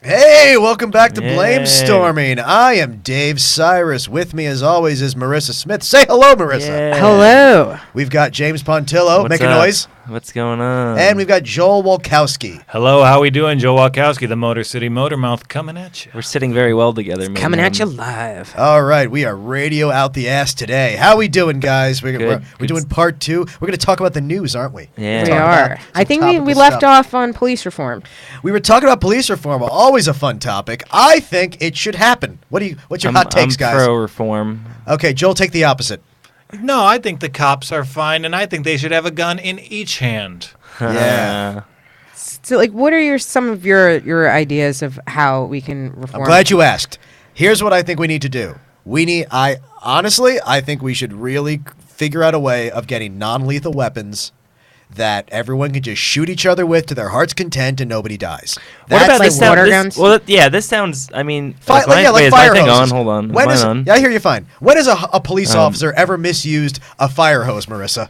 Hey, welcome back to Yay. Blamestorming. I am Dave Cyrus. With me, as always, is Marissa Smith. Say hello, Marissa. Yeah. Hello. We've got James Pontillo. What's Make a up? noise. What's going on? And we've got Joel Wolkowski. Hello, how we doing? Joe Walkowski, the Motor City Motor Mouth, coming at you. We're sitting very well together, man. Coming at you live. All right, we are radio out the ass today. How we doing, guys? We're Good. doing part 2. We're going to talk about the news, aren't we? Yeah. We Talk are. about I some think topical we left stuff. off on police reform. We were talking about police reform. Always a fun topic. I think it should happen. What's your hot takes, I'm guys? pro reform. Okay, Joel, take the opposite. No, I think the cops are fine, and I think they should have a gun in each hand. Yeah. So, like, what are some of your ideas of how we can reform? I'm glad you asked. Here's what I think we need to do. I think we should really figure out a way of getting non-lethal weapons that everyone can just shoot each other with to their heart's content and nobody dies. What about like this water sound? guns? Well, yeah, this sounds. I mean, Like is fire my thing hoses. on? Hold on. When Is is, mine on? yeah, I hear you fine. When has a police officer ever misused a fire hose, Marissa?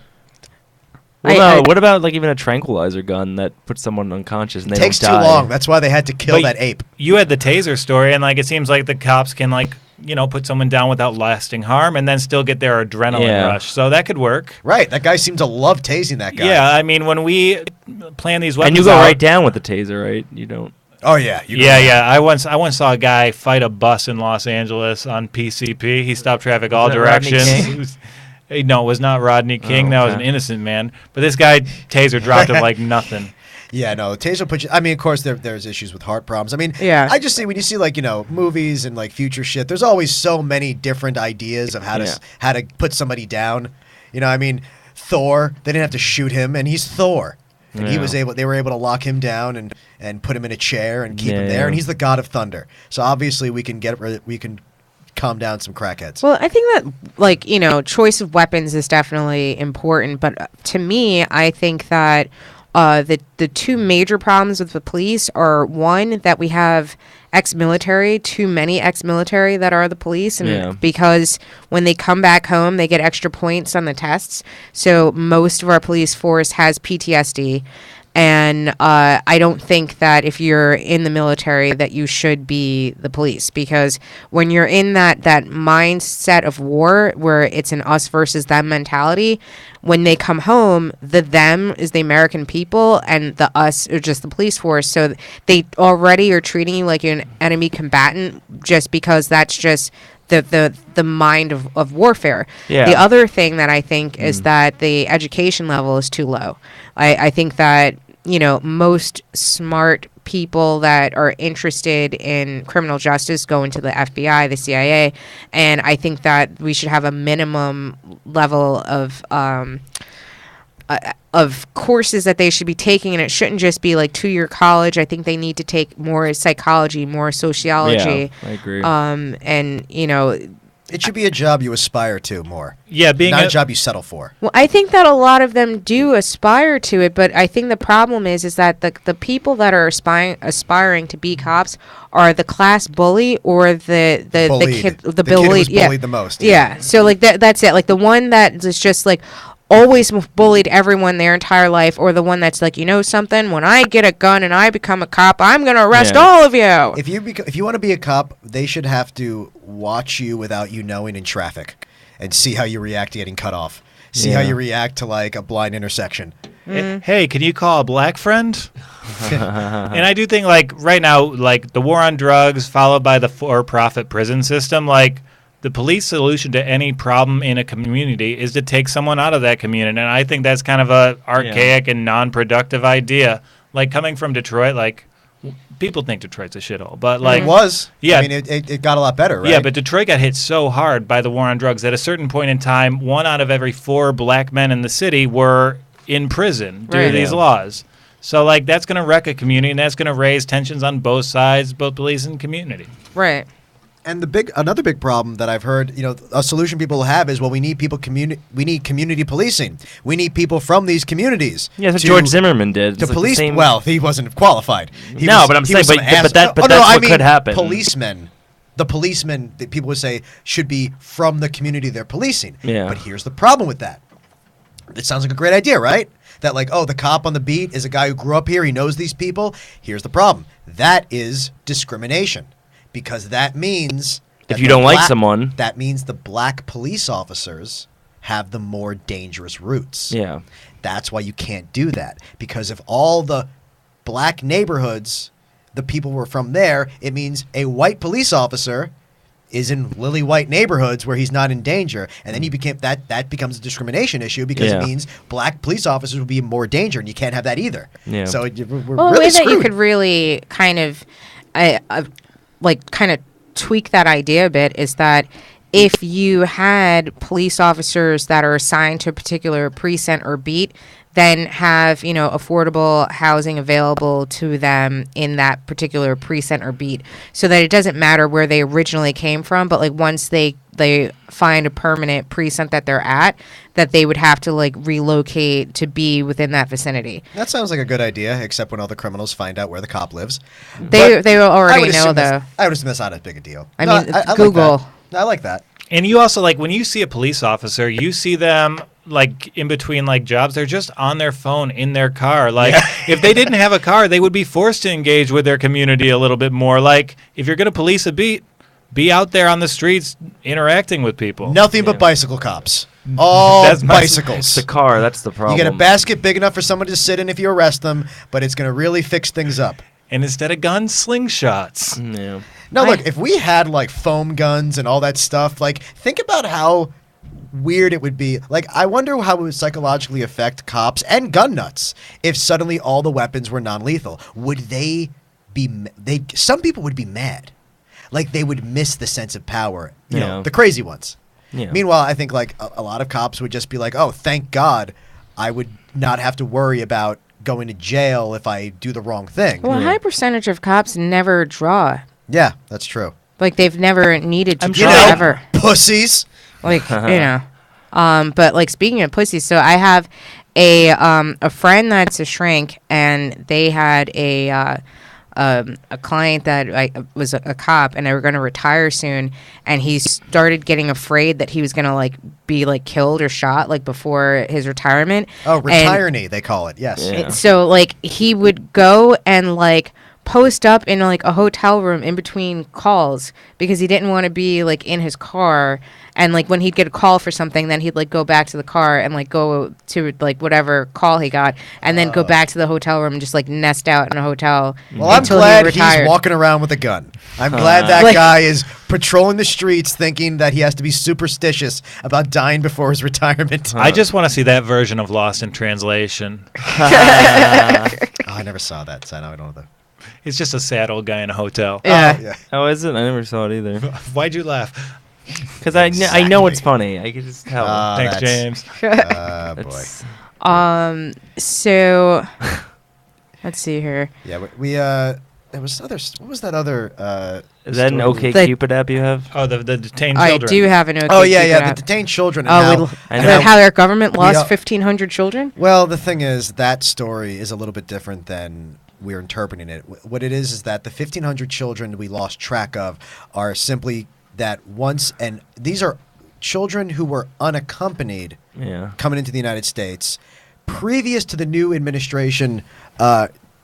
Well, no. What about like even a tranquilizer gun that puts someone unconscious and they Takes too don't die? long. That's why they had to kill But that ape. You had the taser story, and it seems like the cops can put someone down without lasting harm, and then still get their adrenaline rush. So that could work. Right. That guy seemed to love tasing that guy. Yeah, I mean, when we plan these weapons, And you go out- right down with the taser, right? You don't. Oh, yeah. Yeah. I once saw a guy fight a bus in Los Angeles on PCP. He stopped traffic all that Rodney directions. King? No, it was not Rodney King. That was an okay. innocent man. But this guy taser dropped him like nothing. Yeah, no, taser puts you. I mean, of course, there's issues with heart problems. I mean, Yeah. I just see when you see movies and future shit. There's always so many different ideas of how to put somebody down. I mean, Thor. They didn't have to shoot him, and he's Thor, and they were able to lock him down and put him in a chair and keep him there, and he's the god of thunder. So obviously, we can calm down some crackheads. Well, I think that choice of weapons is definitely important, but to me, I think that the two major problems with the police are, one, that we have ex-military, too many ex-military that are the police, and because when they come back home, they get extra points on the tests. So most of our police force has PTSD. And I don't think that if you're in the military that you should be the police, because when you're in that mindset of war where it's an us versus them mentality, when they come home, the them is the American people and the us are just the police force. So they already are treating you like you're an enemy combatant just because that's just the mind of warfare. Yeah. The other thing that I think is that the education level is too low. I think that most smart people that are interested in criminal justice go into the FBI, the CIA, and I think that we should have a minimum level of courses that they should be taking, and it shouldn't just be like 2-year college. I think they need to take more psychology, more sociology. Yeah, I agree. And It should be a job you aspire to more. Yeah, being not a job you settle for. well, I think that a lot of them do aspire to it, but I think the problem is that the people that are aspiring to be cops are the class bully or the kid kid bullied. who was bullied the most. Yeah. So that's it. Like the one that is just like always bullied everyone their entire life, or the one that's like, something, when I get a gun and I become a cop, I'm gonna arrest all of you. If you want to be a cop, they should have to watch you without you knowing in traffic, and see how you react to getting cut off. See how you react to a blind intersection. Hey, can you call a black friend? And I do think right now, the war on drugs followed by the for-profit prison system, the police solution to any problem in a community is to take someone out of that community. And I think that's kind of a archaic and non-productive idea. Coming from Detroit, people think Detroit's a shithole, but It was. Yeah. I mean, it got a lot better, right? Yeah, but Detroit got hit so hard by the war on drugs that at a certain point in time, 1 out of every 4 black men in the city were in prison due to these laws. So that's going to wreck a community, and that's going to raise tensions on both sides, both police and community. Right. And another big problem that I've heard, a solution people have is, well, we need community policing. We need people from these communities. Yeah, that's what George Zimmerman did. To police. Well, he wasn't qualified. But I'm saying, that's what could happen. The policemen that people would say should be from the community they're policing. Yeah. But here's the problem with that. It sounds like a great idea, right? that like, oh, the cop on the beat is a guy who grew up here. He knows these people. Here's the problem. That is discrimination, because that means If you don't like someone, that means the black police officers have the more dangerous routes. Yeah. That's why you can't do that, because if all the black neighborhoods, the people were from there, it means a white police officer is in lily white neighborhoods where he's not in danger, and then you became that becomes a discrimination issue, because it means black police officers will be in more danger, and you can't have that either. Yeah. So we're Well, really the way screwed. that you could really kind of, kind of tweak that idea a bit is that if you had police officers that are assigned to a particular precinct or beat, then have, affordable housing available to them in that particular precinct or beat, so that it doesn't matter where they originally came from, but like once they find a permanent precinct that they're at, that they would have to like relocate to be within that vicinity. That sounds like a good idea, except when all the criminals find out where the cop lives. They will I already would know assume though. I would assume that's not as big a deal. I No, mean, I Google. Like that. I like that. And you also, like, when you see a police officer, you see them, like, in between, like, jobs. They're just on their phone in their car. Like, if they didn't have a car, they would be forced to engage with their community a little bit more. Like, if you're going to police a beat, be out there on the streets interacting with people. Nothing but bicycle cops. All That's my- bicycles. It's the car. That's the problem. You get a basket big enough for someone to sit in if you arrest them, but it's going to really fix things up. And instead of guns, slingshots. Yeah. No, look, if we had like foam guns and all that stuff, like think about how weird it would be. Like, I wonder how it would psychologically affect cops and gun nuts if suddenly all the weapons were non-lethal. Would they be? Some people would be mad. Like they would miss the sense of power. You know, the crazy ones. Yeah. Meanwhile, I think like a lot of cops would just be like, "Oh, thank God, I would not have to worry about going to jail if I do the wrong thing." Well, a high percentage of cops never draw. Yeah, that's true. Like they've never needed to You draw know, ever. pussies. Like but like speaking of pussies, so I have a friend that's a shrink, and they had a client that was a cop, and they were going to retire soon, and he started getting afraid that he was going to like be like killed or shot like before his retirement. Oh, retiree, they call it. Yes. Yeah. So like he would go and like post up in like a hotel room in between calls because he didn't want to be like in his car, and like when he'd get a call for something, then he'd like go back to the car and like go to like whatever call he got, and then go back to the hotel room and just like nest out in a hotel. Well, I'm until glad he retired. he's walking around with a gun. I'm glad that Like- guy is patrolling the streets thinking that he has to be superstitious about dying before his retirement. I just want to see that version of Lost in Translation. Oh, I never saw that, so I don't know the... It's just a sad old guy in a hotel. Yeah. Oh, yeah. Oh, is it? I never saw it either. Why'd you laugh? Because I know it's funny. I can just tell. Thanks, that's- James. Boy. It's- So let's see here. Yeah, we there was other... What was that other... Is that an story? OK The- Cupid app you have? Oh, the detained I children. do have an OK Oh, yeah, Cupid yeah, app. the detained children. And Oh, how, I know. how their government lost all- 1,500 children? Well, the thing is, that story is a little bit different than we're interpreting it. What it is that the 1,500 children we lost track of are simply that once, and these are children who were unaccompanied Yeah. coming into the United States previous to the new administration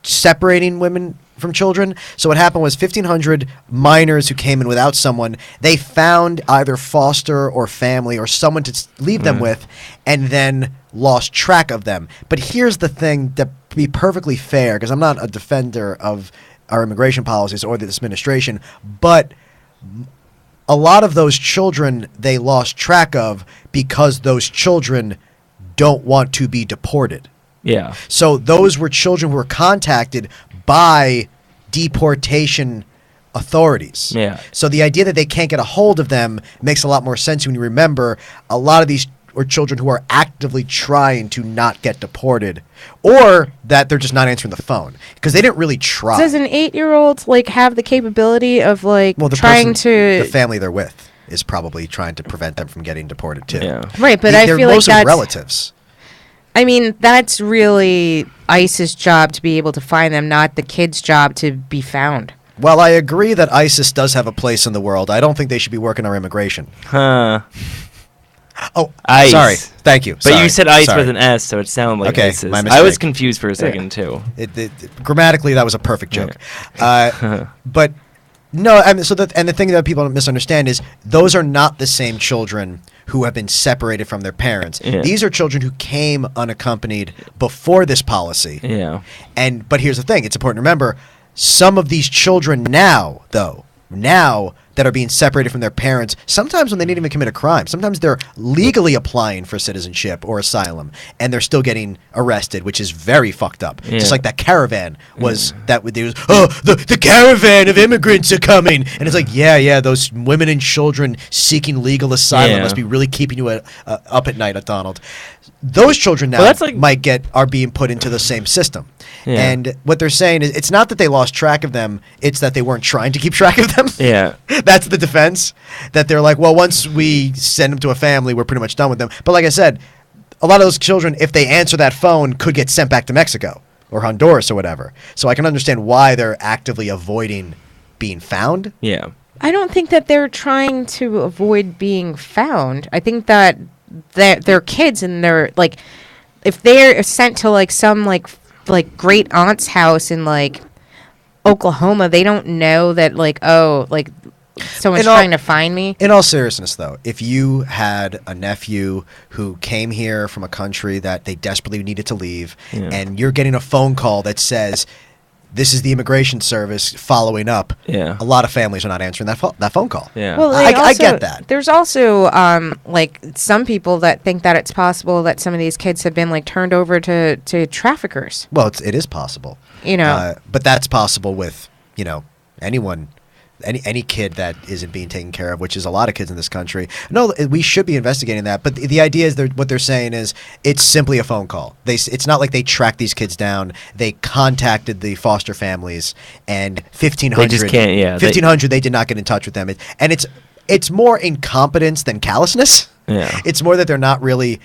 separating women from children. So what happened was 1,500 minors who came in without someone, they found either foster or family or someone to leave them with, and then lost track of them. But here's the thing, to be perfectly fair, because I'm not a defender of our immigration policies or this administration, but a lot of those children they lost track of because those children don't want to be deported. Yeah. So those were children who were contacted by deportation authorities. Yeah. So the idea that they can't get a hold of them makes a lot more sense when you remember a lot of these were children who are actively trying to not get deported, or that they're just not answering the phone because they didn't really try. Does an 8-year-old like have the capability of like Well, the trying person, to the family they're with is probably trying to prevent them from getting deported too. Yeah. right? But I They're feel like mostly that's relatives. I mean, that's really ICE's job to be able to find them, not the kid's job to be found. Well, I agree that ISIS does have a place in the world. I don't think they should be working our immigration. Huh. Oh, Ice. sorry. Thank you. But Sorry. you said ice Sorry. with an S, so it sounded like Okay, ISIS. my I mistake. was confused for a second, too. Grammatically, that was a perfect joke. But no, I mean, and the thing that people don't misunderstand is those are not the same children who have been separated from their parents. Yeah. These are children who came unaccompanied before this policy. Yeah. But here's the thing: it's important to remember some of these children now that are being separated from their parents, sometimes when they didn't even commit a crime, sometimes they're legally applying for citizenship or asylum, and they're still getting arrested, which is very fucked up. Yeah. Just like that caravan was the caravan of immigrants are coming, and it's like those women and children seeking legal asylum must be really keeping you up at night, Donald. Those children now are being put into the same system. Yeah. And what they're saying is it's not that they lost track of them, it's that they weren't trying to keep track of them. Yeah. That's the defense. That they're like, well, once we send them to a family, we're pretty much done with them. But like I said, a lot of those children, if they answer that phone, could get sent back to Mexico or Honduras or whatever. So I can understand why they're actively avoiding being found. Yeah. I don't think that they're trying to avoid being found. I think that they're kids and they're like, if they're sent to like some like great aunt's house in like Oklahoma, they don't know that like, oh, like someone's trying to find me. In all seriousness, though, if you had a nephew who came here from a country that they desperately needed to leave, and you're getting a phone call that says, this is the immigration service following up. Yeah. A lot of families are not answering that phone call. Yeah. Well, I get that. There's also like some people that think that it's possible that some of these kids have been like turned over to traffickers. Well, it is possible. But that's possible with, anyone. Any kid that isn't being taken care of, which is a lot of kids in this country. No, we should be investigating that. But the idea is what they're saying is it's simply a phone call. It's not like they tracked these kids down. They contacted the foster families, and 1,500. They just can't. Yeah, 1,500. They did not get in touch with them, it's more incompetence than callousness. Yeah, it's more that they're not really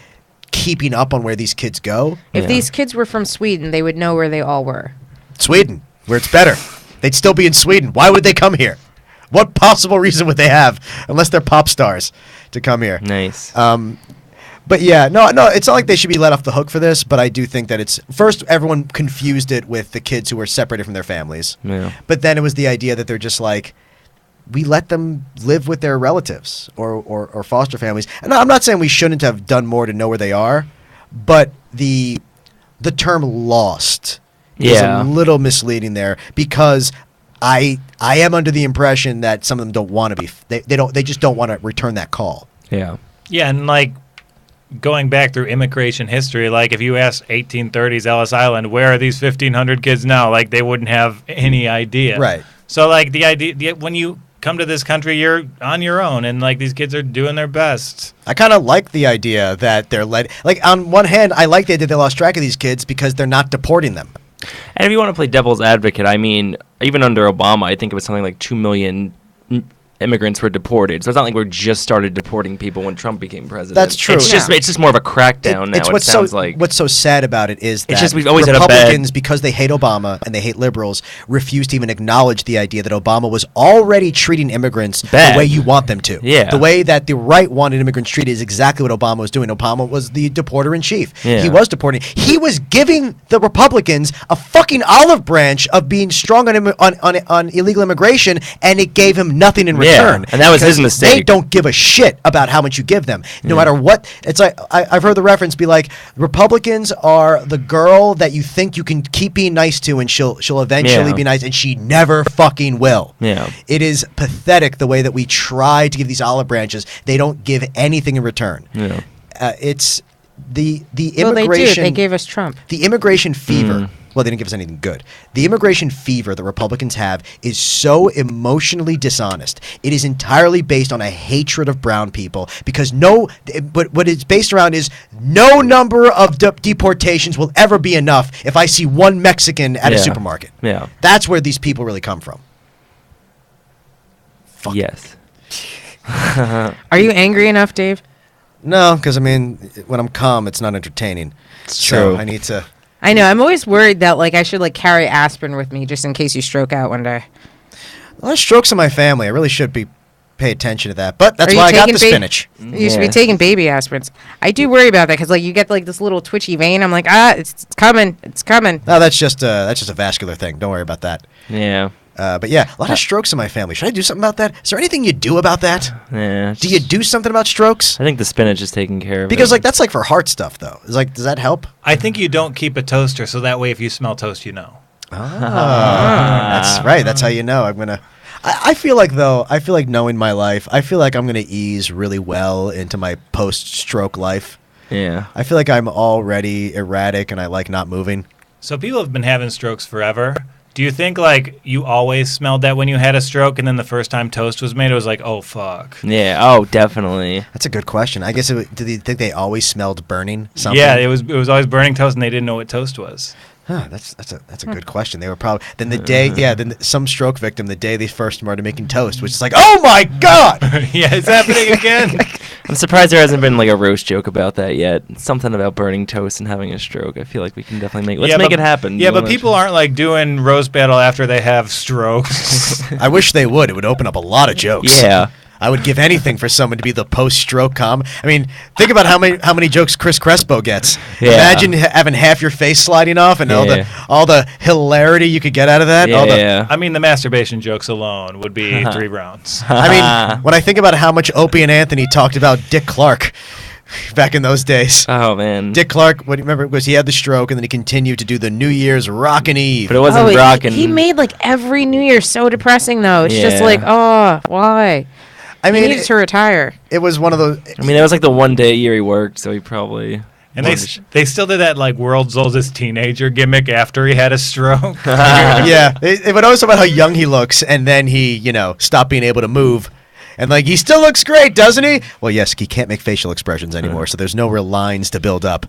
keeping up on where these kids go. If these kids were from Sweden, they would know where they all were. Sweden, where it's better. They'd still be in Sweden. Why would they come here? What possible reason would they have, unless they're pop stars, to come here? Nice. But yeah, no, it's not like they should be let off the hook for this, but I do think that it's... First, everyone confused it with the kids who were separated from their families. Yeah. But then it was the idea that they're just like, we let them live with their relatives or foster families. And I'm not saying we shouldn't have done more to know where they are, but the term lost is a little misleading there, because I am under the impression that some of them don't want to be. They just don't want to return that call. Yeah. Yeah, and like going back through immigration history, like if you ask 1830s Ellis Island, where are these 1,500 kids now? Like they wouldn't have any idea. Right. So like the idea when you come to this country, you're on your own, and like these kids are doing their best. I kind of like the idea that they're like, on one hand, I like the idea they lost track of these kids because they're not deporting them. And if you want to play devil's advocate, I mean, even under Obama, I think it was something like 2 million immigrants were deported. So it's not like we're just started deporting people when Trump became president. That's true. It's just more of a crackdown now. It sounds like what's so sad about it is that it's just we've always Republicans, because they hate Obama and they hate liberals, refuse to even acknowledge the idea that Obama was already treating immigrants the way you want them to. Yeah. The way that the right wanted immigrants treated is exactly what Obama was doing. Obama was the deporter in chief. Yeah. He was deporting. He was giving the Republicans a fucking olive branch of being strong on illegal immigration, and it gave him nothing in return. And that was his mistake. They don't give a shit about how much you give them, no matter what. It's like I've heard the reference be like, Republicans are the girl that you think you can keep being nice to, and she'll eventually be nice, and she never fucking will. Yeah, it is pathetic the way that we try to give these olive branches. They don't give anything in return. Yeah, it's the Well, immigration. They gave us Trump. The immigration fever. Well, they didn't give us anything good. The immigration fever that Republicans have is so emotionally dishonest. It is entirely based on a hatred of brown people, because what it's based around is no number of deportations will ever be enough if I see one Mexican at a supermarket. Yeah. That's where these people really come from. Fuck. Yes. Are you angry enough, Dave? No, because I mean, when I'm calm, it's not entertaining. It's true. I need to... I know. I'm always worried that like I should like carry aspirin with me just in case you stroke out one day. A lot of strokes in my family. I really should be pay attention to that. But that's Are why you I got taking the spinach. You should be Yeah. taking baby aspirins. I do worry about that because like you get like this little twitchy vein. I'm like, it's coming, it's coming. No, that's just a vascular thing. Don't worry about that. Yeah. But yeah, a lot of strokes in my family. Should I do something about that? Is there anything you do about that? Yeah. Do you do something about strokes? I think the spinach is taking care of Because it. like that's like for heart stuff though. Is like does that help? I think you don't keep a toaster, so that way if you smell toast, you know. That's right. That's how you know. I feel like though. I feel like knowing my life. I feel like I'm gonna ease really well into my post-stroke life. Yeah. I feel like I'm already erratic and I like not moving. So people have been having strokes forever. Do you think like you always smelled that when you had a stroke, and then the first time toast was made, it was like, oh fuck. Yeah. Oh, definitely. That's a good question. I guess did you think they always smelled burning something? Yeah, it was always burning toast, and they didn't know what toast was. Huh, that's a good question. They were probably then the day some stroke victim the day they first started making toast, which is like, oh my god. Yeah, it's happening again. I'm surprised there hasn't been like a roast joke about that yet. Something about burning toast and having a stroke. I feel like we can definitely let's make it happen. Yeah, but people aren't like doing roast battle after they have strokes. I wish they would. It would open up a lot of jokes. Yeah. I would give anything for someone to be the post-stroke com. I mean, think about how many jokes Chris Crespo gets. Yeah. Imagine having half your face sliding off and all the hilarity you could get out of that. Yeah. I mean, the masturbation jokes alone would be 3 rounds. I mean, when I think about how much Opie and Anthony talked about Dick Clark back in those days. Oh man. Dick Clark, what do you remember? Was he had the stroke and then he continued to do the New Year's Rockin' Eve. But it wasn't rocking. He made like every New Year so depressing though. It's just Yeah. like, oh, why? I mean, he needs to retire. it was one of those. I mean, that was like the one day a year he worked, so he probably. And they still did that like world's oldest teenager gimmick after he had a stroke. Yeah, it would always talk about how young he looks, and then he, stopped being able to move. And like he still looks great, doesn't he? Well, yes, he can't make facial expressions anymore, so there's no real lines to build up.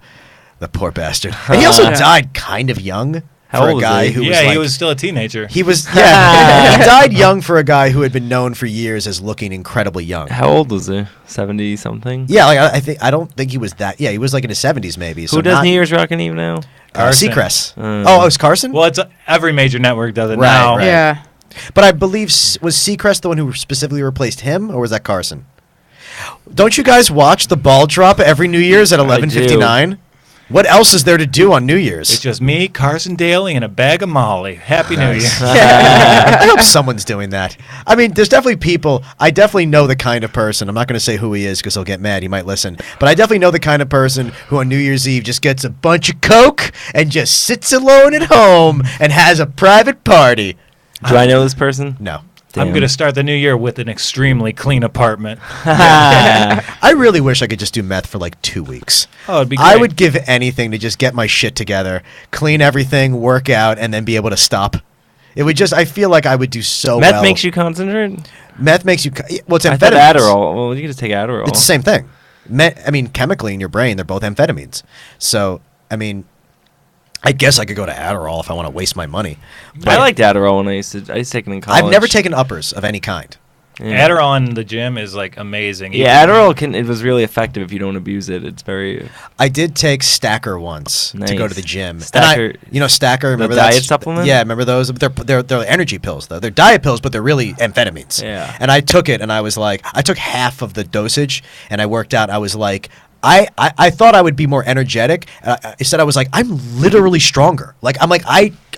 The poor bastard. And he also died kind of young. How for old a is guy he? who was Yeah, like, he was still a teenager. he died young for a guy who had been known for years as looking incredibly young. How old was he? 70 something. Yeah, like I don't think he was that. Yeah, he was like in his 70s maybe. So Who does not, New Year's Rockin' Eve now? Carson. Seacrest. Oh, it was Carson. Well, it's every major network does it Right, now. right. Yeah. But I believe was Seacrest the one who specifically replaced him, or was that Carson? Don't you guys watch the ball drop every New Year's at 11:59? What else is there to do on New Year's? It's just me, Carson Daly, and a bag of Molly. Happy New Year. I hope someone's doing that. I mean, there's definitely people. I definitely know the kind of person. I'm not going to say who he is because he'll get mad. He might listen. But I definitely know the kind of person who on New Year's Eve just gets a bunch of Coke and just sits alone at home and has a private party. Do I know this person? No. I'm going to start the new year with an extremely clean apartment. I really wish I could just do meth for like 2 weeks. Oh, it'd be great. I would give anything to just get my shit together, clean everything, work out, and then be able to stop. It would just, I feel like I would do so Meth well. makes you concentrate? Meth makes you, well, it's I thought amphetamines. Adderall. Well, you can just take Adderall. It's the same thing. I mean, chemically in your brain, they're both amphetamines. So, I mean, I guess I could go to Adderall if I want to waste my money. I liked Adderall when I used to take it in college. I've never taken uppers of any kind. Yeah. Adderall in the gym is like amazing. Yeah, Adderall it was really effective if you don't abuse it. It's very I did take Stacker once to go to Nice. the gym. Stacker- And Stacker, remember diet that supplement? Yeah, remember those? They're energy pills though. They're diet pills, but they're really amphetamines. Yeah. And I took it, and I was like, I took half of the dosage, and I worked out. I was like, I thought I would be more energetic. Instead, I was like, I'm literally stronger.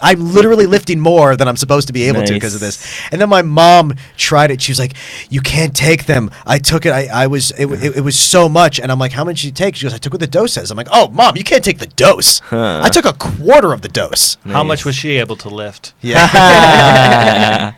I'm literally lifting more than I'm supposed to be able to because of Nice. this. And then my mom tried it. She was like, "You can't take them." I took it. It was so much. And I'm like, "How much did you take?" She goes, "I took what the dose says." I'm like, "Oh, Mom, you can't take the dose." Huh. I took a quarter of the dose. How much was she able to lift? Yeah.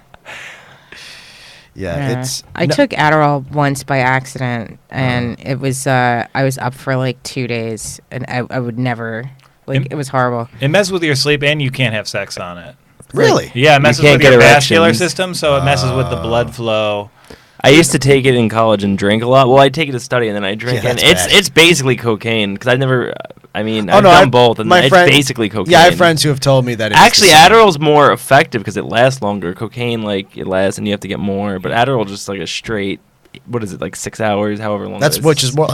Yeah, it's. I took Adderall once by accident, and it was I was up for like 2 days, and I would never it was horrible. It messes with your sleep, and you can't have sex on it. Really? Yeah, it messes can't with get your vascular erections. system, so it messes with the blood flow. I used to take it in college and drink a lot. Well, I'd take it to study and then I drink, Yeah, and that's bad. it's basically cocaine because I never. I mean, Oh, I've no, done I- both, and my it's friend- basically cocaine. Yeah, I have friends who have told me that it's Actually, the same. Adderall's more effective because it lasts longer. Cocaine, like, it lasts and you have to get more. But Adderall just like a straight what is it, like 6 hours, however long. That's it is. which is more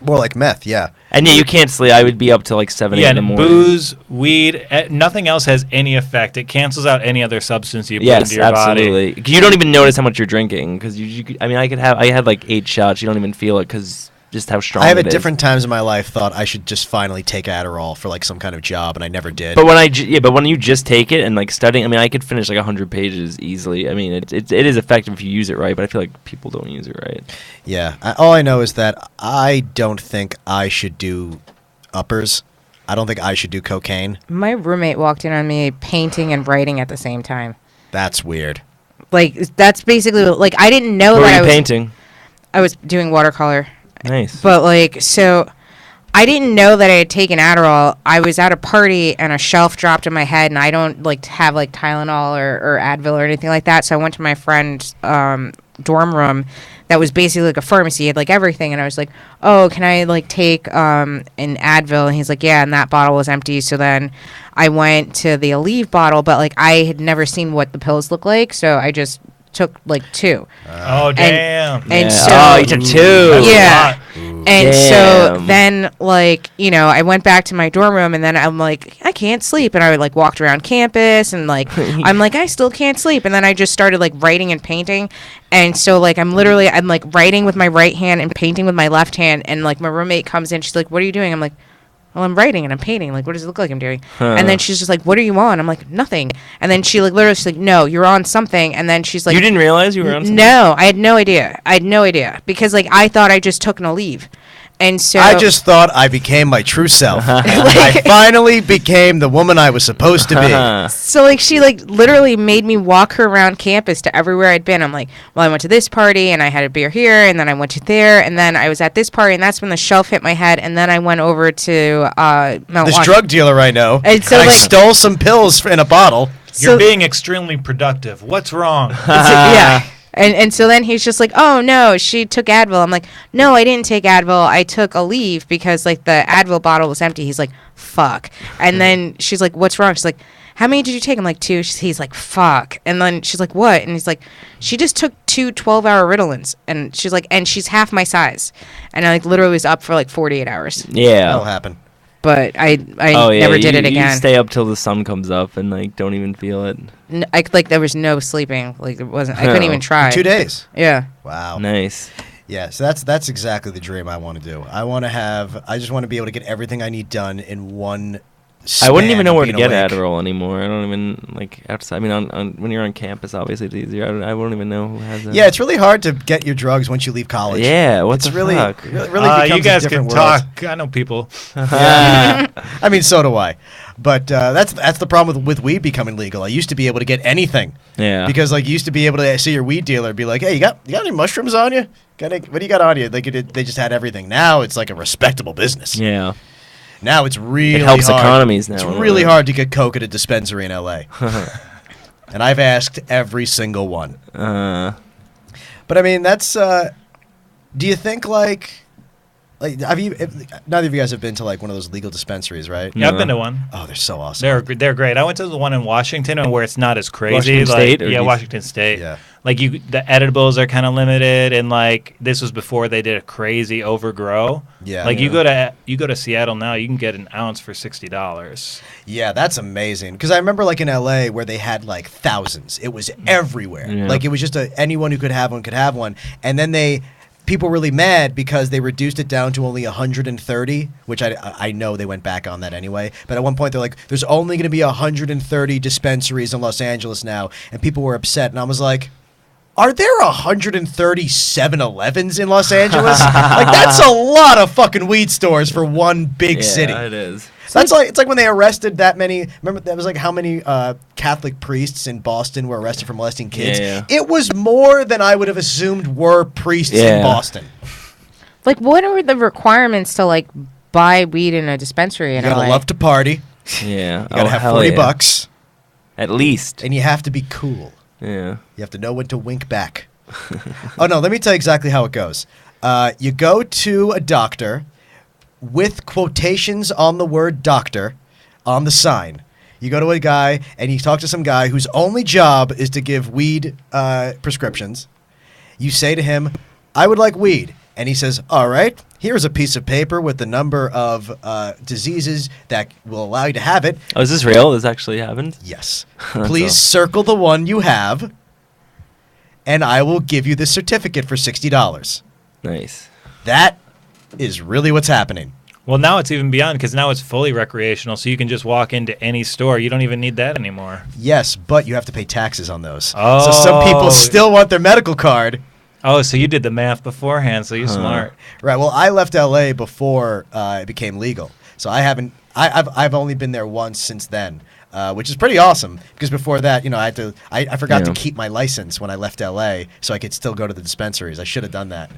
like meth. Yeah. And yeah, you can't sleep. I would be up till like 7, 8 in the and morning. booze, weed, nothing else has any effect. It cancels out any other substance you put Yes, into your body. absolutely. 'Cause you don't even notice how much you're drinking because I mean, I had like 8 shots. You don't even feel it because just how strong I have it at is. different times in my life thought I should just finally take Adderall for like some kind of job, and I never did. But when you just take it and like studying, I mean, I could finish like 100 pages easily. I mean, it is effective if you use it right, but I feel like people don't use it right. Yeah, all I know is that I don't think I should do uppers. I don't think I should do cocaine. My roommate walked in on me painting and writing at the same time. That's weird. Like that's basically like I didn't know What that were you painting? I was doing watercolor. Nice. But like so I didn't know that I had taken Adderall. I was at a party and a shelf dropped in my head, and I don't like have like Tylenol or Advil or anything like that. So I went to my friend's dorm room that was basically like a pharmacy. It had like everything, and I was like, "Oh, can I like take an Advil?" And he's like, "Yeah," and that bottle was empty. So then I went to the Aleve bottle, but like I had never seen what the pills look like, so I just took like 2. Oh, damn. And Yeah. so Oh, you took 2. That's a yeah. lot. And so Damn. then, like, you know, I went back to my dorm room, and then I'm like, I can't sleep. And I would, like, walked around campus, and, like, I'm like, I still can't sleep. And then I just started, like, writing and painting. And so, like, I'm, like, writing with my right hand and painting with my left hand. And, like, my roommate comes in. She's like, what are you doing? I'm like, well, I'm writing and I'm painting. Like, what does it look like I'm doing? And then she's just like, what are you on? I'm like, nothing. And then she, like, literally, she's like, no, you're on something. And then she's like, You didn't realize you were on something? no, I had no idea. Because, like, I thought I just took an Aleve. And so I just thought I became my true self. I finally became the woman I was supposed to be. So, like, she, like, literally made me walk her around campus to everywhere I'd been. I'm like, well, I went to this party, and I had a beer here, and then I went to there, and then I was at this party, and that's when the shelf hit my head, and then I went over to Mount This Washington. drug dealer I know. And so, I like- stole some pills in a bottle. You're So- being extremely productive. What's wrong? Yeah. And so then he's just like, oh, no, she took Advil. I'm like, no, I didn't take Advil. I took Aleve because, like, the Advil bottle was empty. He's like, fuck. And then she's like, what's wrong? She's like, how many did you take? I'm like, 2. He's like, fuck. And then she's like, what? And he's like, she just took 2 12-hour Ritalins. And she's like, and she's half my size. And I, like, literally was up for, like, 48 hours. Yeah. That'll happen. But I Oh, yeah. never did it You again. stay up till the sun comes up and like don't even feel it. Like, there was no sleeping. Like, there wasn't. I couldn't even try. 2 days. Yeah. Wow. Nice. Yeah, so that's exactly the dream I want to do. I just want to be able to get everything I need done in one I wouldn't even span know of where to being get awake. Adderall anymore. I don't even like outside. I mean, on when you're on campus, obviously it's easier. I won't even know who has it. Yeah, it's really hard to get your drugs once you leave college. Yeah, what it's the really, fuck? really becomes You guys a can different world. talk. I know people. I mean, so do I. But that's the problem with weed becoming legal. I used to be able to get anything. Yeah. Because like you used to be able to see your weed dealer and be like, hey, you got any mushrooms on you? What do you got on you? Like they just had everything. Now it's like a respectable business. Yeah. Now it's really helps hard. economies now, It's a little really bit. hard to get coke at a dispensary in L.A. And I've asked every single one. But I mean, that's. Do you think like have you? Neither of you guys have been to like one of those legal dispensaries, right? Yeah, I've No. been to one. Oh, they're so awesome. They're great. I went to the one in Washington, and where it's not as crazy. Washington like, State or yeah, DC? Washington State. Yeah. Like the edibles are kind of limited, and like this was before they did a crazy overgrow. Yeah. Like Yeah. you go to Seattle now, you can get an ounce for $60. Yeah, that's amazing. Because I remember like in LA where they had like thousands. It was everywhere. Yeah. Like it was just anyone who could have one. And then people were really mad because they reduced it down to only 130, which I know they went back on that anyway. But at one point they're like, there's only going to be 130 dispensaries in Los Angeles now. And people were upset. And I was like, are there 130 7-Elevens in Los Angeles? Like that's a lot of fucking weed stores for one big Yeah, city. it is. That's like it's like when they arrested that many. Remember that was like how many Catholic priests in Boston were arrested for molesting kids. Yeah. It was more than I would have assumed were priests in Yeah. Boston. Like, what are the requirements to, like, buy weed in a dispensary You in gotta LA? love to party. Yeah. You gotta have hell 40 yeah. bucks, At least. and you have to be cool. Yeah. You have to know when to wink back. Oh no, let me tell you exactly how it goes. You go to a doctor with quotations on the word doctor on the sign. You go to a guy and you talk to some guy whose only job is to give weed prescriptions. You say to him, I would like weed. And he says, all right, here's a piece of paper with the number of diseases that will allow you to have it. Oh, is this real? This actually happened? Yes. That's Please circle the one you have, and I will give you the certificate for $60. Nice. That is really what's happening. Well, now it's even beyond because now it's fully recreational, so you can just walk into any store. You don't even need that anymore. Yes, but you have to pay taxes on those. Oh. So some people still want their medical card. Oh, so you did the math beforehand, so you're smart. Right. Well, I left LA before it became legal, so I haven't. I've only been there once since then, which is pretty awesome. Because before that, I forgot to keep my license when I left LA, so I could still go to the dispensaries. I should have done that.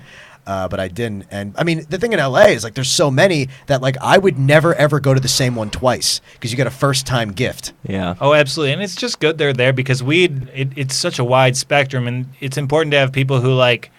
But I didn't. And I mean, the thing in LA is like there's so many that like I would never ever go to the same one twice because you get a first time gift. Yeah. Oh, absolutely. And it's just good they're there because weed, it's such a wide spectrum, and it's important to have people who like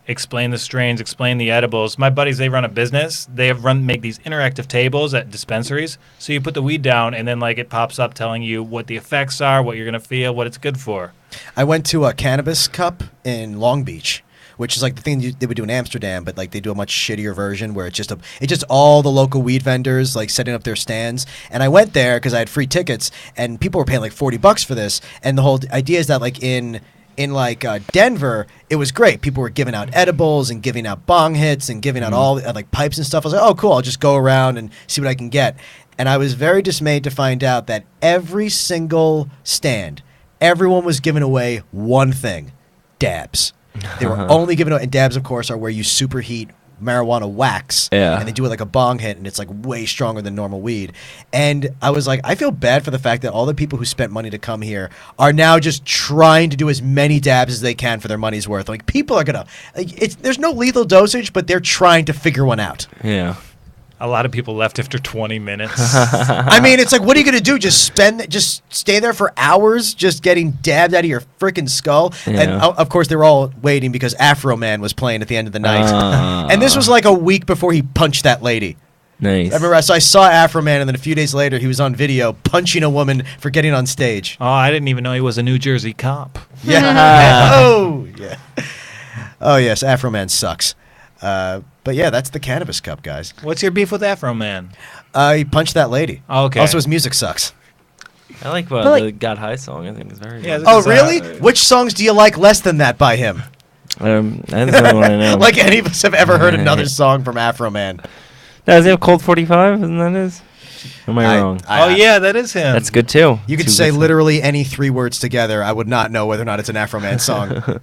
explain the strains, explain the edibles. My buddies, they run a business. They make these interactive tables at dispensaries. So you put the weed down, and then like it pops up telling you what the effects are, what you're gonna feel, what it's good for. I went to a cannabis cup in Long Beach, which is like the thing they would do in Amsterdam, but like they do a much shittier version where it's just all the local weed vendors like setting up their stands. And I went there because I had free tickets, and people were paying like $40 for this. And the whole idea is that like in Denver, it was great. People were giving out edibles and giving out bong hits and giving out all like pipes and stuff. I was like, oh, cool. I'll just go around and see what I can get. And I was very dismayed to find out that every single stand, everyone was giving away one thing: dabs. They were only giving away, and dabs, of course, are where you superheat marijuana wax, and they do it like a bong hit, and it's like way stronger than normal weed. And I was like, I feel bad for the fact that all the people who spent money to come here are now just trying to do as many dabs as they can for their money's worth. Like people are gonna, there's no lethal dosage, but they're trying to figure one out. Yeah. A lot of people left after 20 minutes. I mean, it's like, what are you going to do? Just stay there for hours just getting dabbed out of your freaking skull? Yeah. And, of course, they were all waiting because Afro Man was playing at the end of the night. And this was like a week before he punched that lady. Nice. I remember, so I saw Afro Man, and then a few days later, he was on video punching a woman for getting on stage. Oh, I didn't even know he was a New Jersey cop. Yeah. Oh, yeah. Oh, yes, Afro Man sucks. But yeah, that's the Cannabis Cup, guys. What's your beef with Afro Man? He punched that lady. Oh, okay. Also, his music sucks. I like the Got High song. I think it's very good. Oh, really? Which songs do you like less than that by him? I think that's the one I know. Like any of us have ever heard another song from Afro Man. Does he have Cold 45? Isn't that his? Am I wrong? Oh, yeah, that is him. That's good, too. You could say literally any three words together. I would not know whether or not it's an Afro Man song.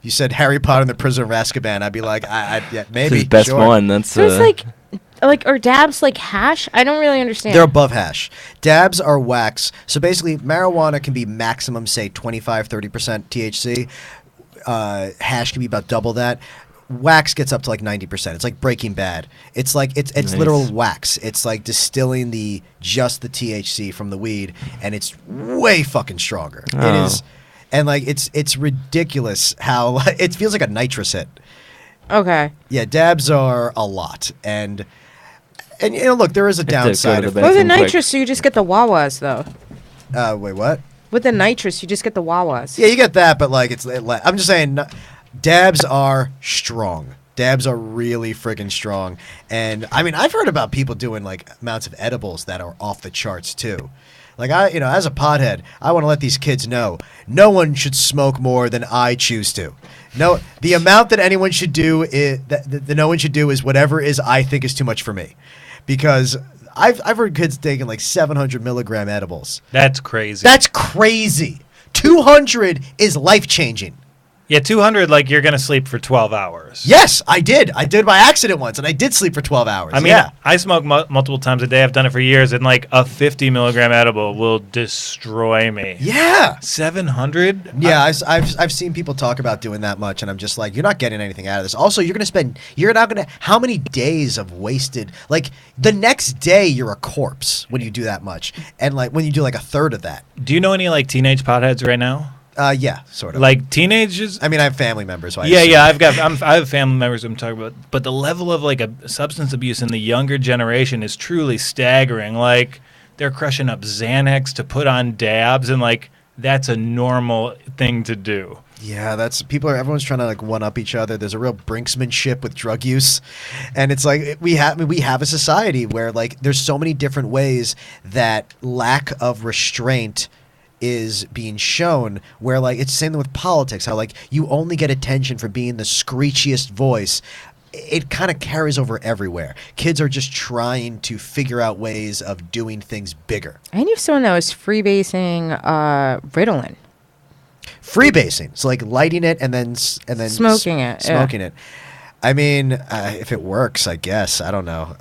You said Harry Potter and the Prisoner of Azkaban, I'd be like, yeah, maybe. It's his best one. That's so it's like are dabs like hash? I don't really understand. They're above hash. Dabs are wax. So basically, marijuana can be maximum, say, 25, 30% THC. Hash can be about double that. Wax gets up to like 90%. It's like Breaking Bad. It's like it's Nice. literal wax. It's like distilling just the THC from the weed, and it's way fucking stronger. It Oh. is. And like it's ridiculous how it feels like a nitrous hit. Okay. Yeah, dabs are a lot, and look, there is a to go downside to of the it. With the Bathroom quick. nitrous, you just get the Wawas though. Wait, what? With the nitrous, you just get the Wawas. Yeah, you get that, but like I'm just saying, dabs are strong. Dabs are really friggin' strong, and I mean, I've heard about people doing like amounts of edibles that are off the charts too. Like as a pothead, I want to let these kids know no one should smoke more than I choose to. No, the amount that anyone should do is that no one should do is whatever is I think is too much for me, because I've heard kids taking like 700 milligram edibles. That's crazy. That's crazy. 200 is life changing. Yeah, 200, like you're going to sleep for 12 hours. Yes, I did. I did by accident once, and I did sleep for 12 hours. I mean, yeah. I smoke multiple times a day. I've done it for years, and like a 50 milligram edible will destroy me. Yeah. 700? Yeah, I've seen people talk about doing that much, and I'm just like, you're not getting anything out of this. Also, you're not gonna, how many days of wasted, like the next day you're a corpse when you do that much, and like when you do like a third of that. Do you know any like teenage potheads right now? Yeah, sort of. Like teenagers? I mean, I have family members. So I Yeah, assume. I have family members I'm talking about, but the level of like a substance abuse in the younger generation is truly staggering. Like they're crushing up Xanax to put on dabs, and like that's a normal thing to do. Yeah, everyone's trying to like one up each other. There's a real brinksmanship with drug use, and it's like we have a society where like there's so many different ways that lack of restraint is being shown, where like it's the same thing with politics, how like you only get attention for being the screechiest voice. It kind of carries over everywhere. Kids are just trying to figure out ways of doing things bigger. I knew someone that was freebasing Ritalin. Freebasing, so like lighting it and then Smoking it. Smoking it. I mean, if it works, I guess. I don't know.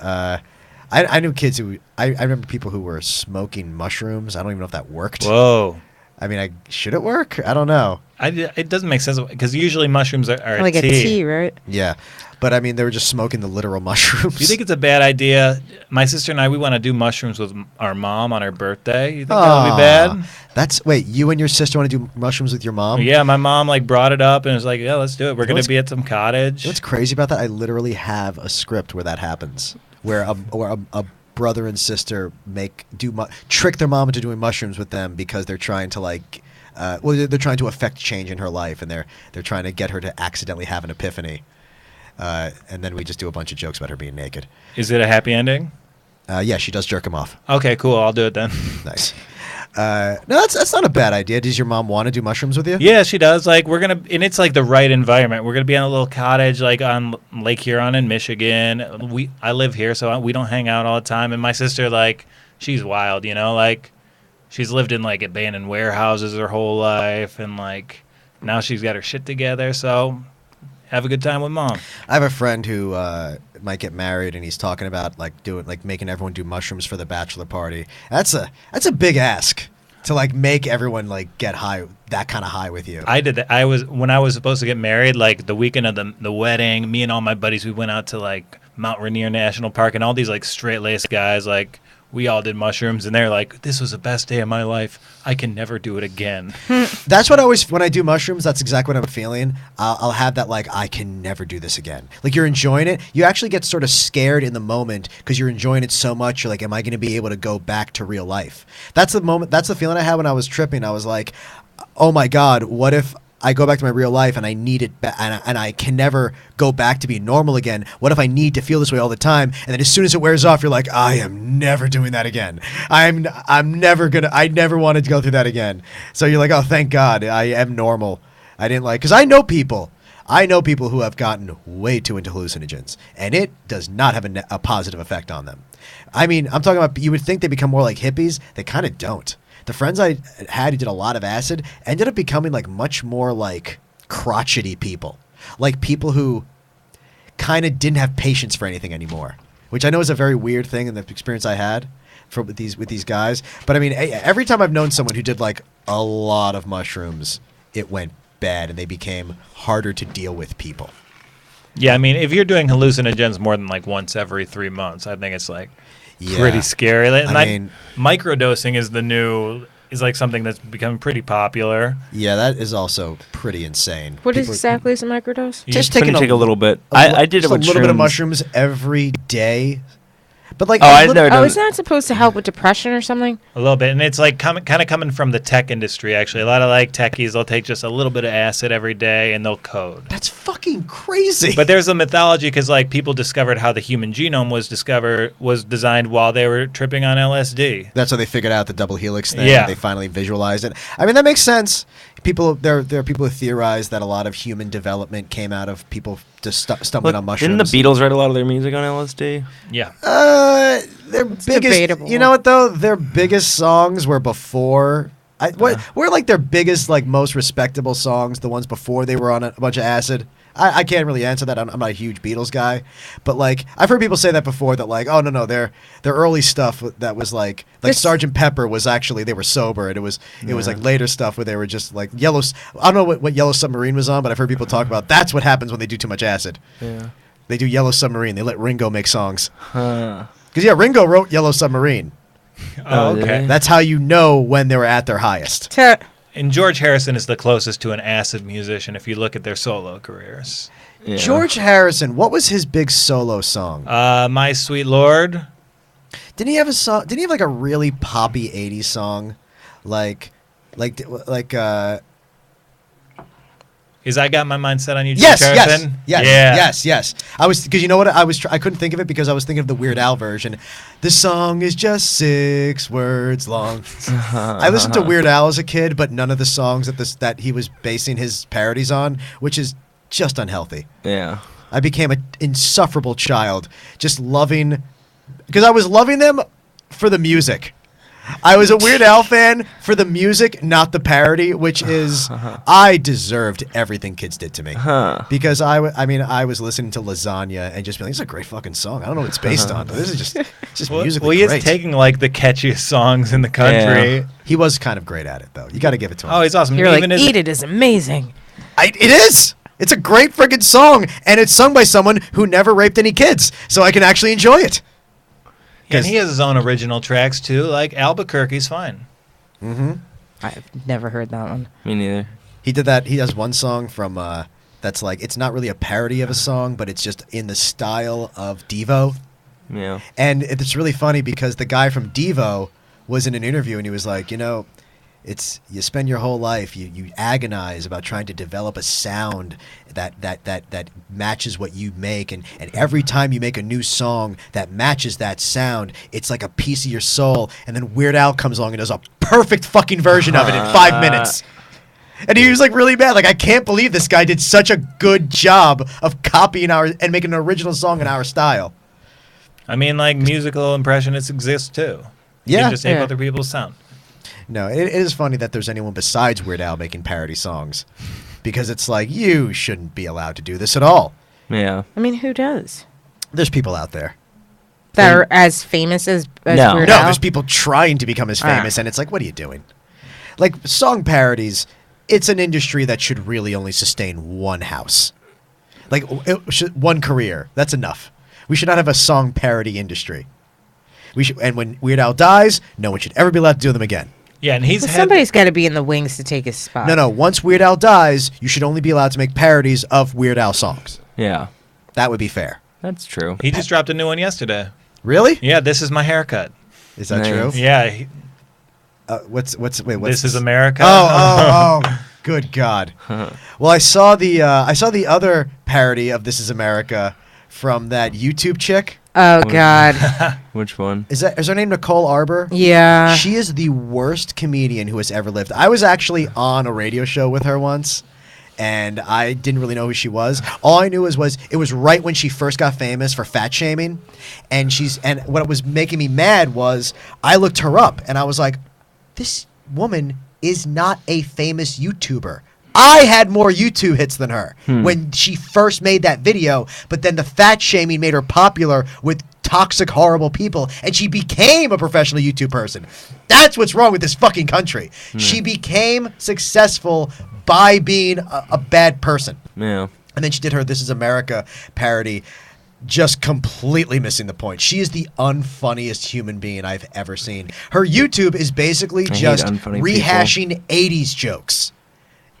I knew kids who I remember people who were smoking mushrooms. I don't even know if that worked. Whoa. I mean, should it work? I don't know. It doesn't make sense because usually mushrooms are Like a tea, right? Yeah. But I mean, they were just smoking the literal mushrooms. Do you think it's a bad idea? My sister and I, we want to do mushrooms with our mom on her birthday. You think that'll be bad? Wait, you and your sister want to do mushrooms with your mom? Yeah, my mom like brought it up and was like, "Yeah, let's do it. We're going to be at some cottage." What's crazy about that? I literally have a script where that happens, where a brother and sister trick their mom into doing mushrooms with them because they're trying to like, they're trying to affect change in her life, and they're trying to get her to accidentally have an epiphany. And then we just do a bunch of jokes about her being naked. Is it a happy ending? Yeah, she does jerk him off. Okay, cool. I'll do it then. Nice. No, that's not a bad idea. Does your mom want to do mushrooms with you? Yeah, she does. Like and it's like the right environment. We're gonna be on a little cottage like on Lake Huron in Michigan. I live here, so we don't hang out all the time. And my sister, like, she's wild, like she's lived in like abandoned warehouses her whole life, and like now she's got her shit together. So have a good time with mom. I have a friend who might get married, and he's talking about making everyone do mushrooms for the bachelor party. That's a big ask to like make everyone like get high, that kind of high with you. I did that. When I was supposed to get married, like the weekend of the wedding, me and all my buddies, we went out to like Mount Rainier National Park, and all these like straight-laced guys, like we all did mushrooms, and they're like, "This was the best day of my life. I can never do it again." That's what when I do mushrooms, that's exactly what I'm feeling. I'll have that like, I can never do this again. Like you're enjoying it. You actually get sort of scared in the moment because you're enjoying it so much. You're like, am I going to be able to go back to real life? That's the moment. That's the feeling I had when I was tripping. I was like, oh my God, what if I go back to my real life and I need it and I can never go back to being normal again? What if I need to feel this way all the time? And then as soon as it wears off, you're like, I am never doing that again. I never wanted to go through that again. So you're like, oh, thank God I am normal. I didn't because I know people who have gotten way too into hallucinogens, and it does not have a positive effect on them. I mean, I'm talking about, you would think they become more like hippies. They kind of don't. The friends I had who did a lot of acid ended up becoming like much more like crotchety people, like people who kind of didn't have patience for anything anymore, which I know is a very weird thing in the experience I had with these guys. But I mean, every time I've known someone who did like a lot of mushrooms, it went bad and they became harder to deal with people. Yeah, I mean, if you're doing hallucinogens more than like once every 3 months, I think it's like pretty scary. And I mean, microdosing is like something that's become pretty popular. Yeah, that is also pretty insane. What exactly is a microdose? Just take a little bit. I did it with a little bit of mushrooms every day. But like, isn't that supposed to help with depression or something? A little bit, and it's like kind of coming from the tech industry. Actually, a lot of like techies, they'll take just a little bit of acid every day and they'll code. That's fucking crazy. But there's a mythology because like people discovered how the human genome was designed while they were tripping on LSD. That's how they figured out the double helix thing. Yeah, they finally visualized it. I mean, that makes sense. There are people who theorize that a lot of human development came out of people just stumbling on mushrooms. Didn't the Beatles write a lot of their music on LSD? Yeah. Their it's biggest, debatable. You know what though? Their biggest songs were before. Were like their biggest, like most respectable songs the ones before they were on a bunch of acid? I can't really answer that. I'm not a huge Beatles guy, but like I've heard people say that before. That like, oh no, their early stuff that was like Sgt. Pepper was actually they were sober, and it was like later stuff where they were just like Yellow. I don't know what Yellow Submarine was on, but I've heard people talk about that's what happens when they do too much acid. Yeah, they do Yellow Submarine. They let Ringo make songs. Because Ringo wrote Yellow Submarine. Oh, okay. That's how you know when they were at their highest. And George Harrison is the closest to an acid musician if you look at their solo careers. Yeah. George Harrison, what was his big solo song? My Sweet Lord. Didn't he have a song? Didn't he have like a really poppy 80s song? Like like Is I Got My Mind Set on You, yes, Jim yes, Harrison? yes, Yeah. yes. I was because you know what I couldn't think of it because I was thinking of the Weird Al version. This song is just 6 words long. I listened to Weird Al as a kid, but none of the songs that he was basing his parodies on, which is just unhealthy. Yeah. I became an insufferable child, just loving because I was loving them for the music. I was a Weird Al fan for the music, not the parody, which is I deserved everything kids did to me. Because I was listening to Lasagna and just being like, this is a great fucking song. I don't know what it's based on, but this is just musically Well, he great. is taking like the catchiest songs in the country. Yeah. He was kind of great at it, though. You got to give it to him. Oh, he's awesome. You're Even like, his- Eat It is amazing. It is. It's a great friggin' song, and it's sung by someone who never raped any kids, so I can actually enjoy it. And he has his own original tracks too. Like Albuquerque's fine. Mm-hmm. I've never heard that one. Me neither. He did that. He has one song from that's like it's not really a parody of a song, but it's just in the style of Devo. Yeah. And it's really funny because the guy from Devo was in an interview and he was like, it's you spend your whole life you agonize about trying to develop a sound that matches what you make, and every time you make a new song that matches that sound, it's like a piece of your soul, and then Weird Al comes along and does a perfect fucking version of it in 5 minutes. And he was like really mad, like I can't believe this guy did such a good job of copying and making an original song in our style. I mean, like musical impressionists exist too. You Yeah. can just take Yeah. other people's sound. No, it is funny that there's anyone besides Weird Al making parody songs, because it's like you shouldn't be allowed to do this at all. Yeah. I mean, who does? There's people out there. That are as famous as No. Weird No, Al? there's people trying to become as famous, and it's like, what are you doing? Like song parodies, it's an industry that should really only sustain one house, like one career. That's enough. We should not have a song parody industry. We should, and when Weird Al dies, no one should ever be allowed to do them again. Yeah, and he's Well, had somebody's got to be in the wings to take his spot. No. Once Weird Al dies, you should only be allowed to make parodies of Weird Al songs. Yeah. That would be fair. That's true. he just dropped a new one yesterday. Really? Yeah, This Is My Haircut. Is that Nice. true? Yeah, What's This Is America. Oh, good God. Well, I saw the other parody of This Is America from that YouTube chick. Oh, God. Which one? Is her name Nicole Arbor? Yeah. She is the worst comedian who has ever lived. I was actually on a radio show with her once, and I didn't really know who she was. All I knew was it was right when she first got famous for fat shaming, and what was making me mad was I looked her up, and I was like, this woman is not a famous YouTuber. I had more YouTube hits than her when she first made that video, but then the fat shaming made her popular with toxic, horrible people, and she became a professional YouTube person. That's what's wrong with this fucking country. She became successful by being a bad person. Yeah. And then she did her This Is America parody, just completely missing the point. She is the unfunniest human being I've ever seen. Her YouTube is basically hate just unfunny rehashing 80s jokes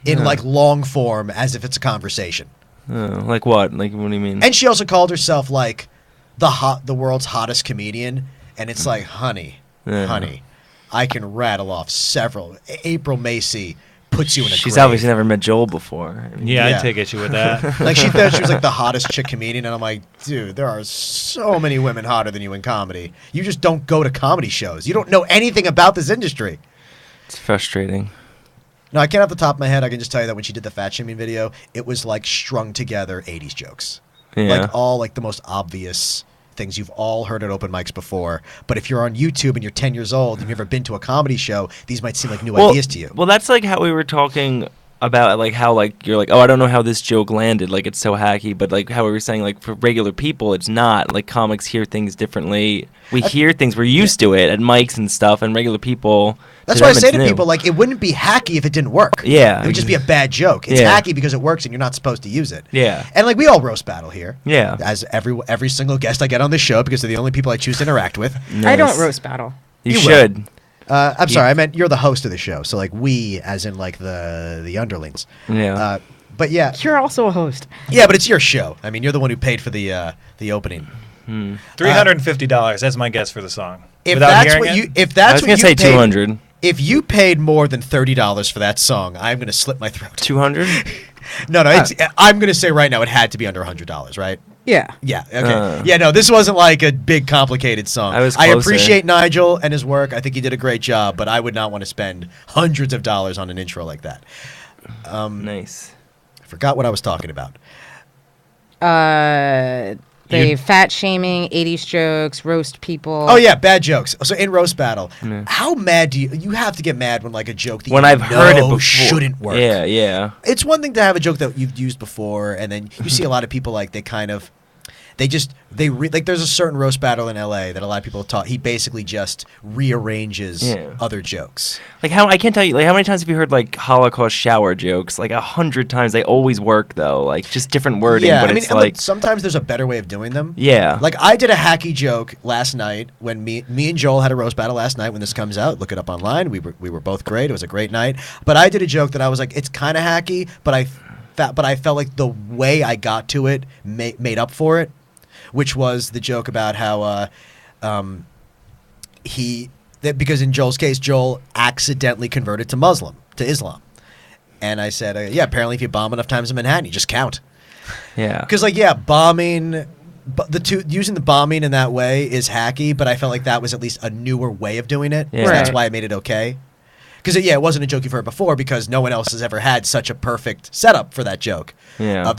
in like long form as if it's a conversation. Like what? Like what do you mean? And she also called herself like the world's hottest comedian, and it's like, honey, I can rattle off several. April Macy puts you in a She's grave. obviously never met Joel before. Yeah, Yeah. I take issue with that. Like she thought she was like the hottest chick comedian, and I'm like, dude, there are so many women hotter than you in comedy. You just don't go to comedy shows. You don't know anything about this industry. It's frustrating. No, I can't off the top of my head. I can just tell you that when she did the fat shaming video, it was like strung together 80s jokes. Yeah. Like all like the most obvious things you've all heard at open mics before. But if you're on YouTube and you're 10 years old and you've never been to a comedy show, these might seem like new ideas to you. Well, that's like how we were talking about, like how like you're like, oh, I don't know how this joke landed, like it's so hacky, but like how we were saying, like for regular people, it's not. Like comics hear things differently. We hear things, we're used to it at mics and stuff, and regular people. That's to why I them say it's to new. people, like, it wouldn't be hacky if it didn't work. Yeah. It would just be a bad joke. It's Yeah. hacky because it works and you're not supposed to use it. Yeah. And, like, we all roast battle here. Yeah. As every single guest I get on this show, because they're the only people I choose to interact with. I don't Nice. roast battle. You You will. should. I'm sorry, I meant you're the host of the show. So, like, we, as in, like, the underlings. Yeah. But, yeah. You're also a host. Yeah, but it's your show. I mean, you're the one who paid for the opening. $350. That's my guess for the song. If Without that's hearing what it? you, if I that's was what gonna you say paid, 200. If you paid more than $30 for that song, I'm going to slit my throat. 200. No, I'm going to say right now it had to be under $100, right? Yeah. Yeah. Okay. Yeah. No, this wasn't like a big, complicated song. I was I closer. appreciate Nigel and his work. I think he did a great job, but I would not want to spend hundreds of dollars on an intro like that. Nice. I forgot what I was talking about. The fat shaming, 80s jokes, roast people. Oh yeah, bad jokes. So in roast battle, how mad do you have to get mad when like a joke that When you I've heard it before shouldn't work? Yeah, yeah. It's one thing to have a joke that you've used before, and then you see a lot of people like like there's a certain roast battle in LA that a lot of people talk. He basically just rearranges other jokes. Like I can't tell you, like how many times have you heard like Holocaust shower jokes? Like 100 times. They always work though. Like just different wording. Yeah, but I mean, it's like sometimes there's a better way of doing them. Yeah. Like I did a hacky joke last night when me and Joel had a roast battle last night. When this comes out, look it up online. We were both great. It was a great night. But I did a joke that I was like, it's kind of hacky, but I felt like the way I got to it made up for it. Which was the joke about how because in Joel's case, Joel accidentally converted to Islam. And I said, apparently if you bomb enough times in Manhattan, you just count. Yeah. Because, bombing, using the bombing in that way is hacky, but I felt like that was at least a newer way of doing it. Yeah. So that's Right. why I made it okay. Because, it wasn't a joke you've heard before because no one else has ever had such a perfect setup for that joke. Yeah.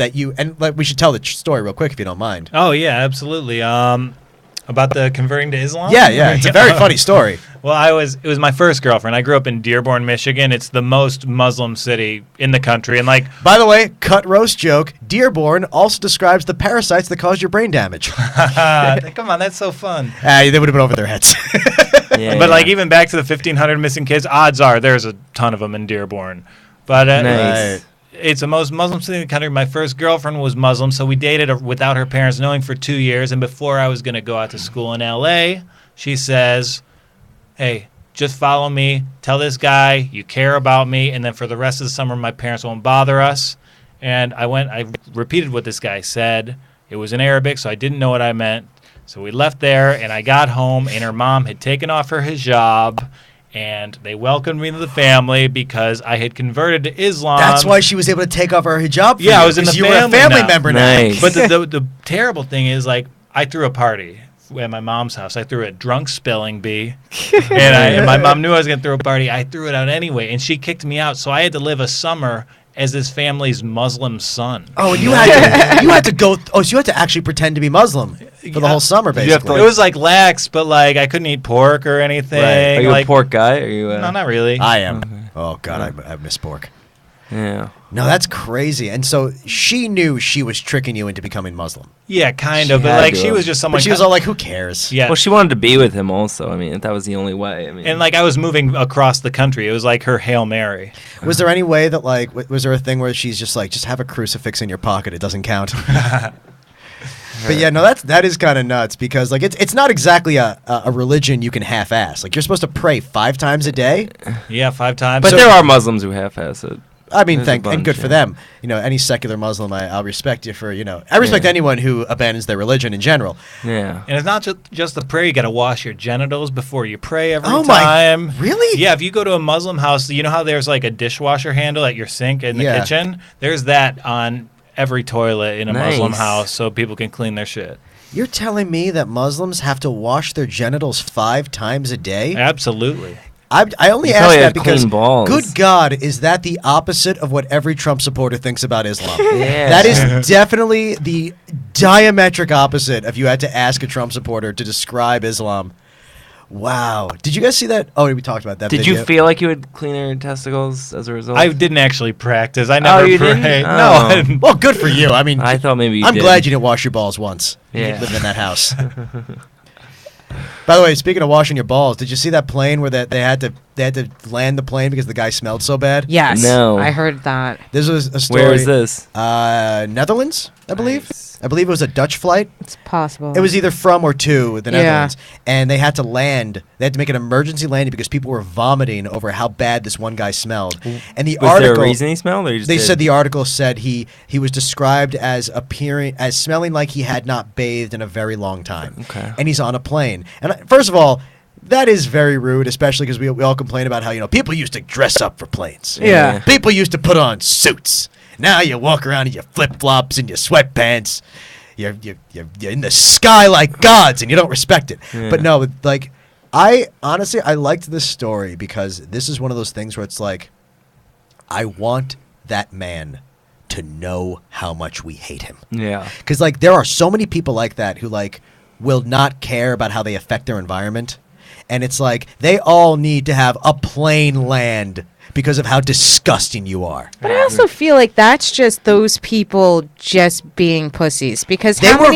We should tell the story real quick if you don't mind. Oh yeah, absolutely. About the converting to Islam. Yeah, it's a very funny story. Well, it was my first girlfriend. I grew up in Dearborn, Michigan. It's the most Muslim city in the country, and like. By the way, cut roast joke. Dearborn also describes the parasites that cause your brain damage. Come on, that's so fun. They would have been over their heads. Yeah, But like even back to the 1,500 missing kids, odds are there's a ton of them in Dearborn. But Nice. it's the most Muslim city in the country. My first girlfriend was Muslim, so we dated without her parents knowing for 2 years. And before I was going to go out to school in L.A., she says, hey, just follow me. Tell this guy you care about me. And then for the rest of the summer, my parents won't bother us. And I repeated what this guy said. It was in Arabic, so I didn't know what I meant. So we left there, and I got home, and her mom had taken off her hijab, and they welcomed me to the family because I had converted to Islam. That's why she was able to take off her hijab for Yeah, you, I was in the 'cause you were a family family now. member Nice. But the terrible thing is, like, I threw a party at my mom's house. I threw a drunk spelling bee, and my mom knew I was going to throw a party. I threw it out anyway, and she kicked me out, so I had to live a summer as this family's Muslim son. Oh, and you had to go. So you had to actually pretend to be Muslim for the whole summer, you have basically. to, It was like lax, but like I couldn't eat pork or anything. Right. Are you like, a pork guy? Are you? No, not really. I am. Oh God, I miss pork. Yeah. No, that's crazy. And so she knew she was tricking you into becoming Muslim. Yeah, kind She of. But had like to she have. was just someone. But she was all like, "Who cares?" yeah. Well, she wanted to be with him also. I mean, that was the only way. I mean, And like I was moving across the country. It was like her Hail Mary. Was there any way that was there a thing where she's just like, just have a crucifix in your pocket? It doesn't count. But yeah, no, that is kind of nuts because like it's not exactly a religion you can half-ass. Like you're supposed to pray 5 times a day. Yeah, 5 times. but so- there are Muslims who half-ass it. I mean, There's a and bunch, good for yeah. them. Any secular Muslim, I'll respect you for I respect Yeah. anyone who abandons their religion in general. Yeah. And it's not just the prayer. You got to wash your genitals before you pray every Oh my- time. really? Yeah. If you go to a Muslim house, you know how there's like a dishwasher handle at your sink in the Yeah. kitchen. There's that on every toilet in a Muslim Nice. house, so people can clean their shit. You're telling me that Muslims have to wash their genitals 5 times a day? Absolutely. I only You ask probably that have because, clean balls. good God, is that the opposite of what every Trump supporter thinks about Islam? Yeah. That is definitely the diametric opposite if you had to ask a Trump supporter to describe Islam. Wow. Did you guys see that? Oh, we talked about that Did video. you feel like you would clean your testicles as a result? I didn't actually practice. I never you prayed. didn't? No. Oh. I didn't. Well, good for you. I mean, I thought maybe you I'm did. glad you didn't wash your balls once. Yeah. Living in that house. By the way, speaking of washing your balls, did you see that plane where they had to land the plane because the guy smelled so bad? Yes. No. I heard that. This was a story. Where is this? Netherlands, I believe. Nice. I believe it was a Dutch flight. It's possible. It was either from or to the Yeah. Netherlands, and they had to land. They had to make an emergency landing because people were vomiting over how bad this one guy smelled. And the Was article, there a reason he smelled? Or you just they did? said the article said he was described as smelling like he had not bathed in a very long time. Okay. And he's on a plane. And first of all, that is very rude, especially because we all complain about how, people used to dress up for planes. Yeah. People used to put on suits. Now you walk around in your flip-flops and your sweatpants. You're in the sky like gods, and you don't respect it. Yeah. But no, like, I liked this story because this is one of those things where it's like, I want that man to know how much we hate him. Yeah. Because, like, there are so many people like that who, like, will not care about how they affect their environment. And it's like, they all need to have a plane land because of how disgusting you are. But I also feel like that's just those people just being pussies. Because They were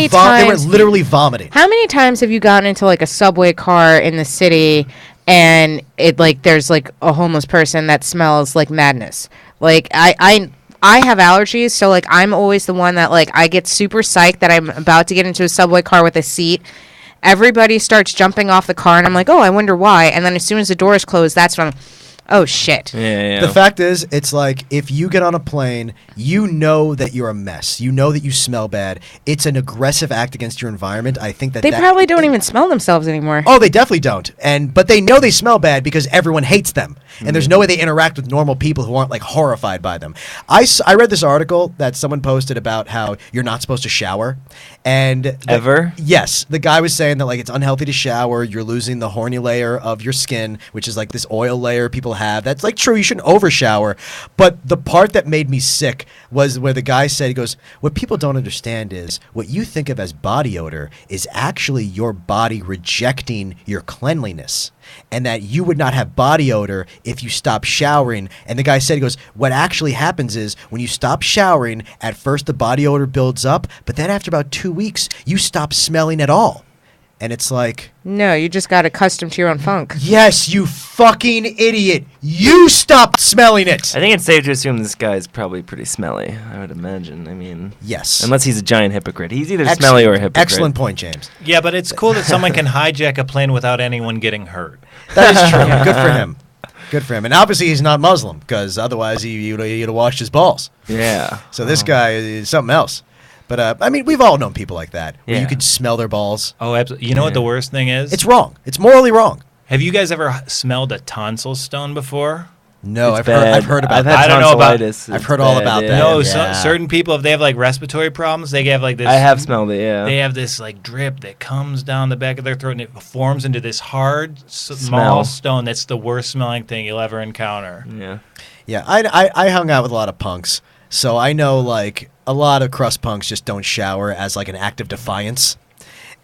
literally vomiting. How many times have you gotten into like a subway car in the city and it like there's like a homeless person that smells like madness? Like I have allergies, so like I'm always the one that like I get super psyched that I'm about to get into a subway car with a seat. Everybody starts jumping off the car and I'm like, oh, I wonder why. And then as soon as the doors close, that's when I'm, oh shit. Yeah. The fact is, it's like if you get on a plane, you know that you're a mess. You know that you smell bad. It's an aggressive act against your environment. I think They probably don't even smell themselves anymore. Oh, they definitely don't. But they know they smell bad because everyone hates them. And there's no way they interact with normal people who aren't like horrified by them. I read this article that someone posted about how you're not supposed to shower. And Ever? Yes. The guy was saying that like it's unhealthy to shower. You're losing the horny layer of your skin, which is like this oil layer people have. That's like true. You shouldn't overshower. But the part that made me sick was where the guy said, he goes, what people don't understand is what you think of as body odor is actually your body rejecting your cleanliness. And that you would not have body odor if you stop showering. And the guy said, he goes, what actually happens is when you stop showering, at first the body odor builds up, but then after about 2 weeks, you stop smelling at all. And it's like... No, you just got accustomed to your own funk. Yes, you fucking idiot. You stopped smelling it. I think it's safe to assume this guy's probably pretty smelly, I would imagine. I mean... Yes. Unless he's a giant hypocrite. He's either smelly or a hypocrite. Excellent point, James. Yeah, but it's cool that someone can hijack a plane without anyone getting hurt. That is true. Good for him. Good for him. And obviously he's not Muslim, because otherwise he'd have washed his balls. Yeah. So this guy is something else. But, I mean, we've all known people like that, where you Yeah. could smell their balls. Oh, absolutely. You know what the worst thing is? It's wrong. It's morally wrong. Have you guys ever smelled a tonsil stone before? No, It's I've bad. heard about I've that. had I don't know about- tonsillitis. I've It's heard all bad, about yeah. that. No, yeah. certain people, if they have like respiratory problems, they have like this. I have smelled it, yeah. They have this like drip that comes down the back of their throat and it forms into this hard, small Smell. stone. That's the worst smelling thing you'll ever encounter. Yeah. Yeah, I hung out with a lot of punks, so I know, like, a lot of crust punks just don't shower as, like, an act of defiance.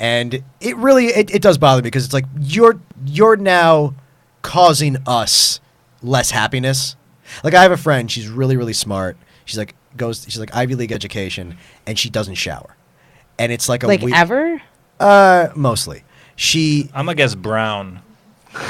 And it really, it does bother me, because it's like, you're now causing us less happiness. Like, I have a friend, she's really, really smart. She's like Ivy League education, and she doesn't shower. And it's like a Like ever? mostly. I'm gonna guess brown.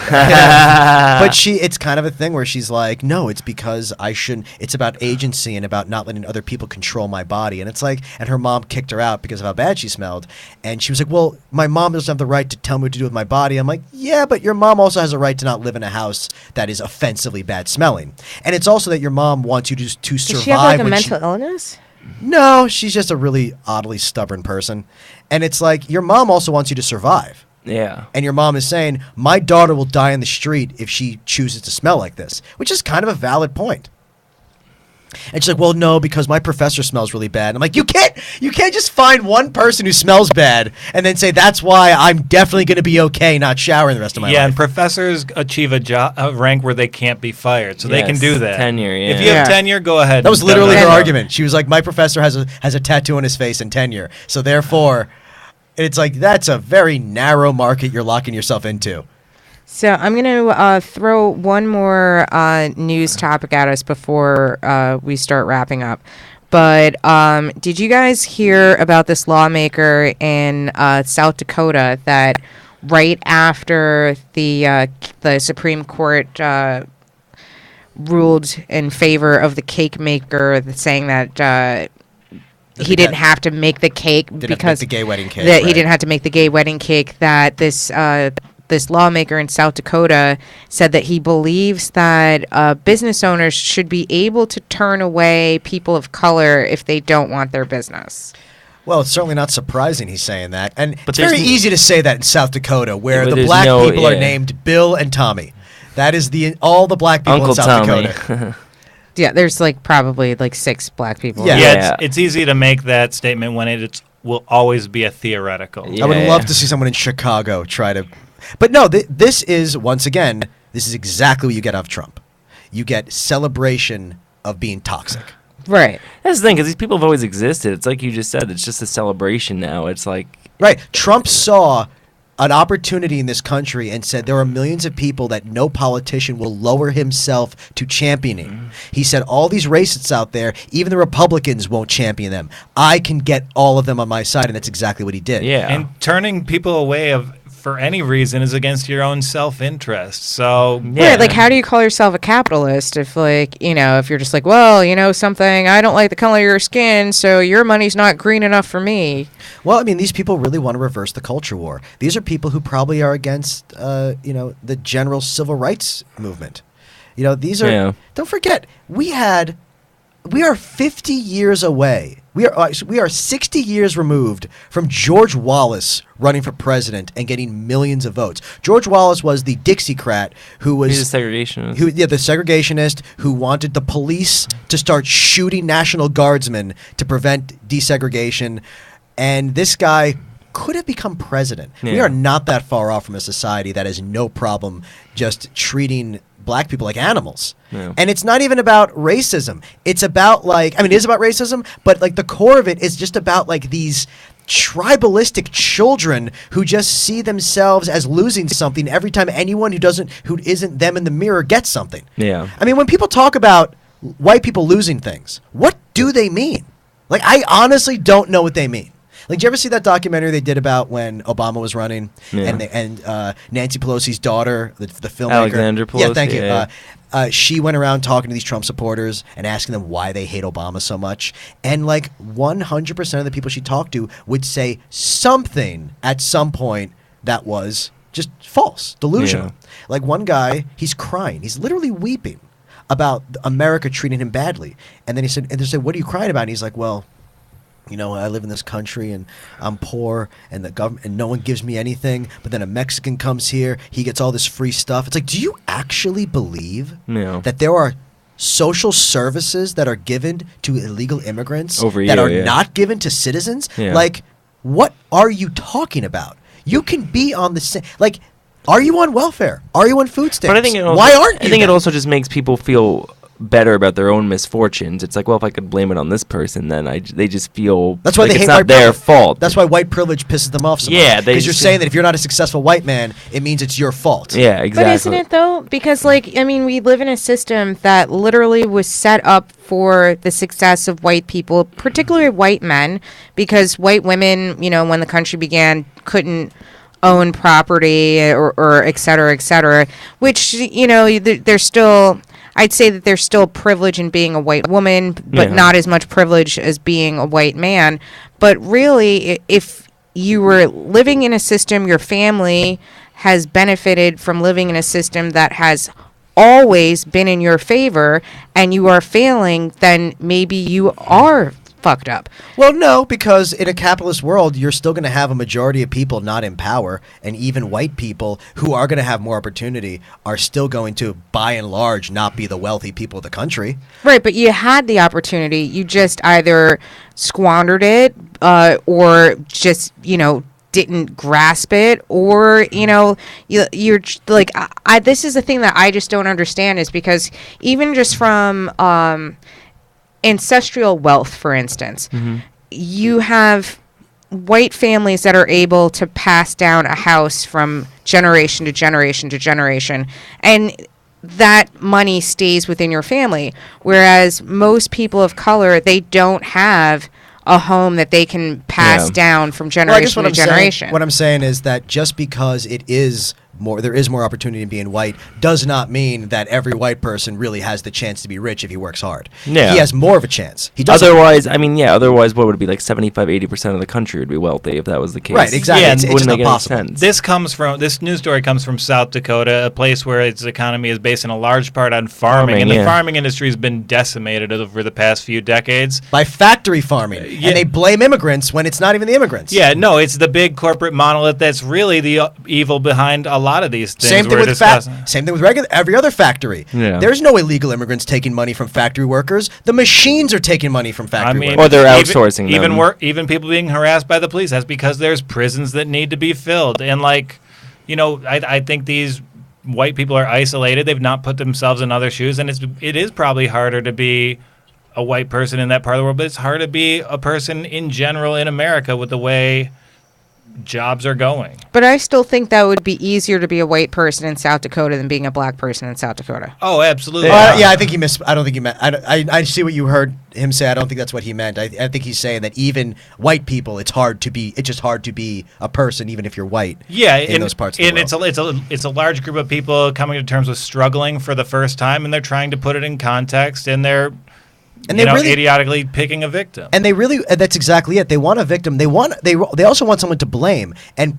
But it's kind of a thing where she's like, no, it's because I shouldn't. It's about agency and about not letting other people control my body. And it's like, and her mom kicked her out because of how bad she smelled. And she was like, well, my mom doesn't have the right to tell me what to do with my body. I'm like, yeah, but your mom also has a right to not live in a house that is offensively bad smelling. And it's also that your mom wants you to survive. Does she have like a when mental illness? No, she's just a really oddly stubborn person. And it's like, your mom also wants you to survive. Yeah. And your mom is saying, my daughter will die in the street if she chooses to smell like this, which is kind of a valid point. And she's like, well, no, because my professor smells really bad. And I'm like, you can't just find one person who smells bad and then say, that's why I'm definitely going to be okay not showering the rest of my Yeah, life. and professors achieve a rank where they can't be fired, so they can Yes, do that. tenure, If yeah. you have Yeah. tenure, go ahead. That was literally her Tenure. argument. She was like, my professor has a tattoo on his face and tenure. So therefore, it's like, that's a very narrow market you're locking yourself into. So I'm going to throw one more news topic at us before we start wrapping up. But did you guys hear about this lawmaker in South Dakota that right after the Supreme Court ruled in favor of the cake maker, saying that he didn't have to make the cake Didn't have to because make the gay wedding cake, that he right. didn't have to make the gay wedding cake, that this lawmaker in South Dakota said that he believes that business owners should be able to turn away people of color if they don't want their business. Well, it's certainly not surprising he's saying that. And But it's very there's easy to say that in South Dakota, where but the there's black no- people are yeah. named Bill and Tommy. That is all the black people Uncle in South Tommy. Dakota. Yeah, there's like probably like 6 black people. Yeah. Yeah, it's easy to make that statement when it will always be a theoretical. Yeah. I would love to see someone in Chicago try to. But no, this is, once again, this is exactly what you get out of Trump. You get celebration of being toxic. Right. That's the thing, because these people have always existed. It's like you just said. It's just a celebration now. It's like Right. Trump saw an opportunity in this country and said there are millions of people that no politician will lower himself to championing. Mm-hmm. He said all these racists out there, even the Republicans won't champion them. I can get all of them on my side, and that's exactly what he did. yeah. And turning people away for any reason is against your own self-interest. So Yeah. Right, like how do you call yourself a capitalist if if you're just like, well, something, I don't like the color of your skin, so your money's not green enough for me. Well, I mean, these people really want to reverse the culture war. These are people who probably are against, the general civil rights movement. These are. Yeah. Don't forget, we are 50 years away. We are 60 years removed from George Wallace running for president and getting millions of votes. George Wallace was the Dixiecrat who was He's a segregationist. the segregationist who wanted the police to start shooting National Guardsmen to prevent desegregation. And this guy could have become president. We Yeah. are not that far off from a society that has no problem just treating black people like animals. Yeah. And it's not even about racism. It's about it is about racism, but the core of it is just about these tribalistic children who just see themselves as losing something every time anyone who isn't them in the mirror gets something. Yeah. I mean, when people talk about white people losing things, what do they mean? I honestly don't know what they mean. Did you ever see that documentary they did about when Obama was running Yeah. and Nancy Pelosi's daughter, the filmmaker? Alexandra Yeah, Pelosi, thank you. yeah. She went around talking to these Trump supporters and asking them why they hate Obama so much. And 100% of the people she talked to would say something at some point that was just false, delusional. Yeah. One guy, he's crying. He's literally weeping about America treating him badly. And then they said, what are you crying about? And he's like, well, I live in this country and I'm poor and the government and no one gives me anything. But then a Mexican comes here, he gets all this free stuff. It's do you actually believe No. that there are social services that are given to illegal immigrants Over that you, are yeah. not given to citizens? Yeah. What are you talking about? You can be on the same. Are you on welfare? Are you on food stamps? But I think it also, why aren't you? I think it then? also just makes people feel better about their own misfortunes. It's well, if I could blame it on this person, then they just feel That's why they it's hate not white their privilege. fault. That's why white privilege pisses them off so much. Yeah, they because you're just- saying that if you're not a successful white man, it means it's your fault. Yeah, exactly. But isn't it though? Because we live in a system that literally was set up for the success of white people, particularly white men, because white women, when the country began, couldn't own property or et cetera, which, there's still, I'd say that there's still privilege in being a white woman, but Yeah. not as much privilege as being a white man. But really, if you were living in a system, your family has benefited from living in a system that has always been in your favor, and you are failing, then maybe you are fucked up. Well, no, because in a capitalist world, you're still going to have a majority of people not in power, and even white people who are going to have more opportunity are still going to, by and large, not be the wealthy people of the country. Right, but you had the opportunity. You just either squandered it or just, didn't grasp it, or you're this is the thing that I just don't understand, is because even just from ancestral wealth, for instance, you have white families that are able to pass down a house from generation to generation to generation, and that money stays within your family, whereas most people of color, they don't have a home that they can pass Yeah. down from Well, I guess generation to generation. What I'm saying is that just because it is more opportunity in being white does not mean that every white person really has the chance to be rich if he works hard. Yeah. He has more of a chance. He doesn't. Otherwise, otherwise, what would it be? Like 75-80% of the country would be wealthy if that was the case. Right, exactly. Yeah, it's wouldn't just make not any possible. sense. This news story comes from South Dakota, a place where its economy is based in a large part on farming, and the farming industry has been decimated over the past few decades. By factory farming. And they blame immigrants when it's not even the immigrants. Yeah, no, it's the big corporate monolith that's really the evil behind a lot of these things. Same thing with every other factory. Yeah. There's no illegal immigrants taking money from factory workers. The machines are taking money from factory workers. Or they're outsourcing them. Even people being harassed by the police. That's because there's prisons that need to be filled. And I think these white people are isolated. They've not put themselves in other shoes, and it is probably harder to be a white person in that part of the world, but it's hard to be a person in general in America with the way jobs are going. But I still think that would be easier to be a white person in South Dakota than being a black person in South Dakota. Oh, absolutely. I think he missed. I don't think he meant. I see what you heard him say. I don't think that's what he meant. I think he's saying that even white people, it's just hard to be a person, even if you're white. Yeah, in those parts of the world. It's a large group of people coming to terms with struggling for the first time, and they're trying to put it in context, and they're idiotically picking a victim. And that's exactly it. They want a victim. They also want someone to blame. And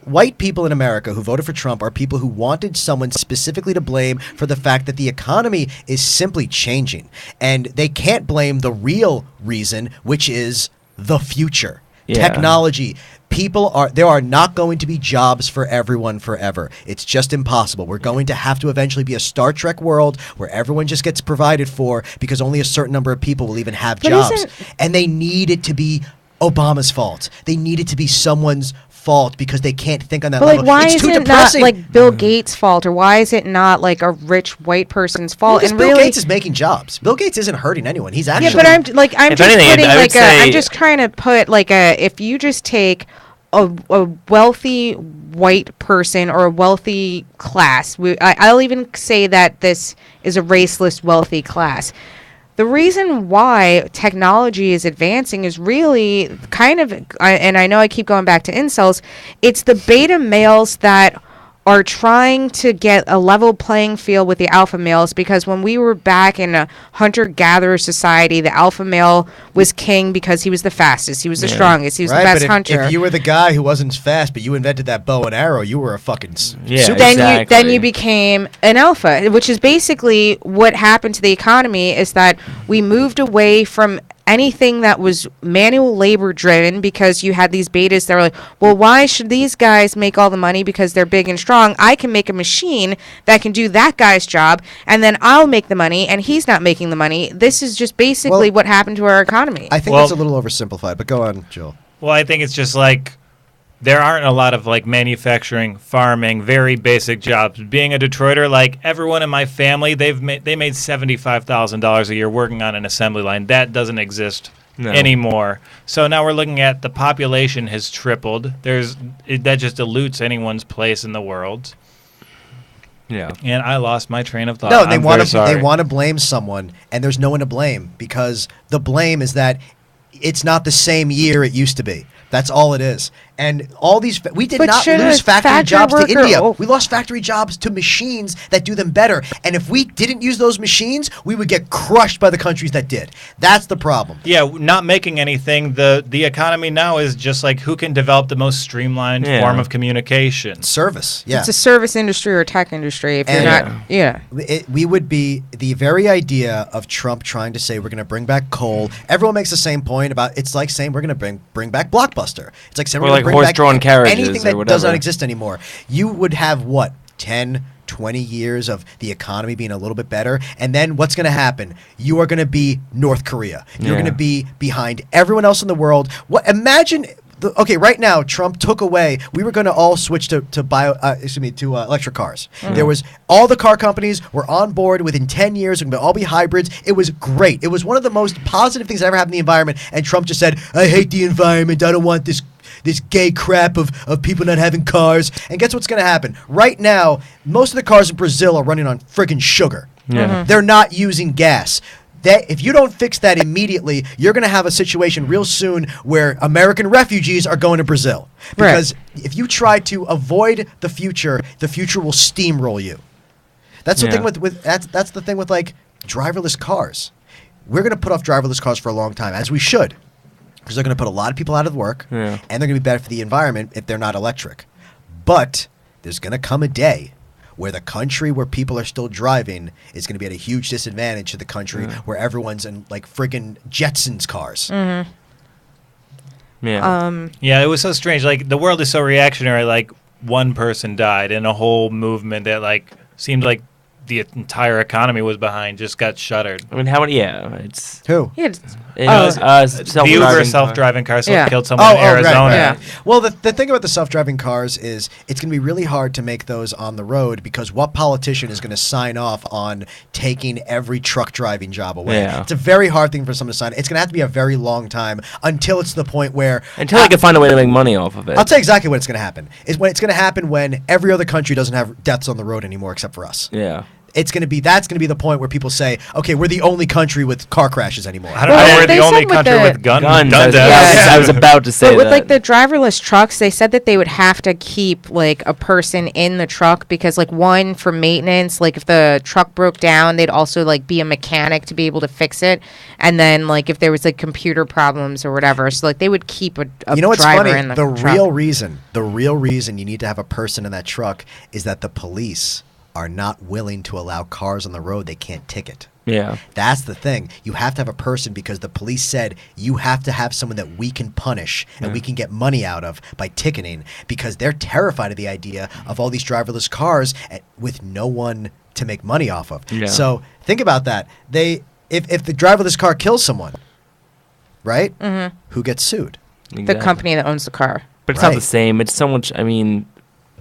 white people in America who voted for Trump are people who wanted someone specifically to blame for the fact that the economy is simply changing. And they can't blame the real reason, which is the future. Yeah. Technology. There are not going to be jobs for everyone forever. It's just impossible. We're going to have to eventually be a Star Trek world where everyone just gets provided for because only a certain number of people will even have jobs. And they need it to be Obama's fault. They need it to be someone's fault because they can't think on that level. Why it's is it not like Bill Gates' fault, or why is it not like a rich white person's fault? Because Bill Gates is making jobs. Bill Gates isn't hurting anyone. He's actually I'm just trying to put if you just take a wealthy white person or a wealthy class, I'll even say that this is a raceless wealthy class. The reason why technology is advancing is really kind of, and I know I keep going back to incels, it's the beta males that are trying to get a level playing field with the alpha males, because when we were back in a hunter-gatherer society, the alpha male was king because he was the fastest, he was the strongest, he was the best hunter. If you were the guy who wasn't fast, but you invented that bow and arrow, you were a fucking super. Then you became an alpha, which is basically what happened to the economy, is that we moved away from anything that was manual labor driven, because you had these betas that were like, well, why should these guys make all the money because they're big and strong? I can make a machine that can do that guy's job, and then I'll make the money, and he's not making the money. This is just basically what happened to our economy. I think that's a little oversimplified, but go on, Jill. Well, I think it's just like there aren't a lot of manufacturing, farming, very basic jobs. Being a Detroiter, everyone in my family, they made $75,000 a year working on an assembly line. That doesn't exist anymore. So now we're looking at the population has tripled. That just dilutes anyone's place in the world. Yeah. And I lost my train of thought. No, they want to blame someone, and there's no one to blame, because the blame is that it's not the same year it used to be. That's all it is. And all these, we did not lose factory jobs to India. We lost factory jobs to machines that do them better. And if we didn't use those machines, we would get crushed by the countries that did. That's the problem. Yeah, not making anything. The economy now is just who can develop the most streamlined form of communication. Service, yeah. It's a service industry or tech industry. If you're not, we would be the very idea of Trump trying to say we're going to bring back coal. Everyone makes the same point about, it's like saying we're going to bring back Blockbuster. It's like saying we're going to bring back anything that does not exist anymore. You would have 10, 20 years of the economy being a little bit better, and then what's going to happen? You are going to be North Korea. You're going to be behind everyone else in the world. Imagine. Right now, Trump took away. We were going to all switch to electric cars. Mm-hmm. There was all the car companies were on board. Within 10 years, we're going to all be hybrids. It was great. It was one of the most positive things that ever happened in the environment. And Trump just said, "I hate the environment. I don't want this gay crap of people not having cars." And guess what's going to happen? Right now, most of the cars in Brazil are running on friggin' sugar. Yeah. They're not using gas. if you don't fix that immediately, you're going to have a situation real soon where American refugees are going to Brazil. Because if you try to avoid the future will steamroll you. That's the thing with that's the thing with like driverless cars. We're going to put off driverless cars for a long time, as we should, because they're going to put a lot of people out of work, and they're going to be better for the environment if they're not electric. But there's going to come a day where the country where people are still driving is going to be at a huge disadvantage to the country where everyone's in like friggin' Jetsons cars. Mm-hmm. Yeah, it was so strange. Like the world is so reactionary. Like one person died, and a whole movement that like seemed like the entire economy was behind just got shuttered. I mean, how many? Yeah, it's Who? Yeah, The Uber self-driving car killed someone in Arizona. Right. Yeah. Well, the thing about the self-driving cars is it's going to be really hard to make those on the road because what politician is going to sign off on taking every truck driving job away? Yeah. It's a very hard thing for someone to sign. It's going to have to be a very long time until it's to the point where... Until they can find a way to make money off of it. I'll tell you exactly when it's going to happen. It's going to happen when every other country doesn't have deaths on the road anymore except for us. Yeah. That's going to be the point where people say, okay, we're the only country with car crashes anymore. I don't know. We're the only country with gun deaths. I was about to say but with that. like the driverless trucks, they said that they would have to keep like a person in the truck because like one for maintenance, like if the truck broke down, they'd also like be a mechanic to be able to fix it, and then like if there was like computer problems or whatever, so like they would keep a what's driver funny? in the truck. The real reason you need to have a person in that truck is that the police are not willing to allow cars on the road they can't ticket. Yeah. That's the thing. You have to have a person because the police said you have to have someone that we can punish and we can get money out of by ticketing because they're terrified of the idea of all these driverless cars with no one to make money off of. Yeah. So think about that. If the driverless car kills someone, right? Mm-hmm. Who gets sued? The company that owns the car. But it's not the same. It's so much, I mean...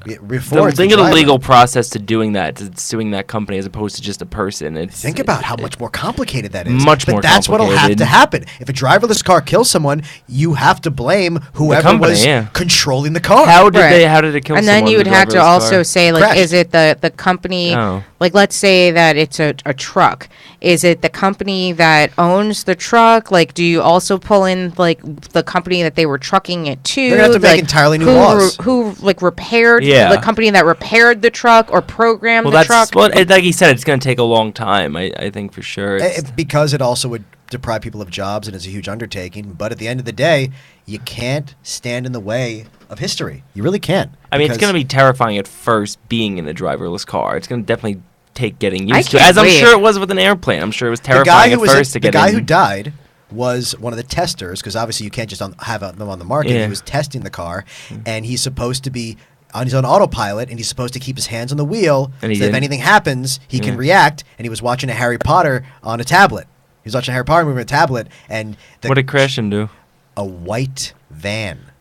Think of the legal process to doing that, to suing that company as opposed to just a person. Think about how much more complicated that is. Much more complicated. But that's what'll have to happen. If a driverless car kills someone, you have to blame whoever was controlling the car. How did it kill someone? And then you would have to also say, like, Crashed. is it the company, like, let's say that it's a truck. Is it the company that owns the truck? Like, do you also pull in, like, the company that they were trucking it to? They're going to have to make entirely new laws. Who repaired the company that repaired the truck or programmed the truck? Well, like he said, it's going to take a long time, I think, for sure. Because it also would deprive people of jobs and it's a huge undertaking. But at the end of the day, you can't stand in the way of history. You really can't. I mean, it's going to be terrifying at first being in a driverless car. It's going to definitely take getting used to, as I'm sure it was with an airplane. I'm sure it was terrifying at first to get in. The guy who died was one of the testers, because obviously you can't just have them on the market. Yeah. He was testing the car, and he's supposed to be on his own autopilot, and he's supposed to keep his hands on the wheel, so if anything happens, he can react, and he was watching a Harry Potter on a tablet. He was watching a Harry Potter movie on a tablet, and... What did crash into? A white van.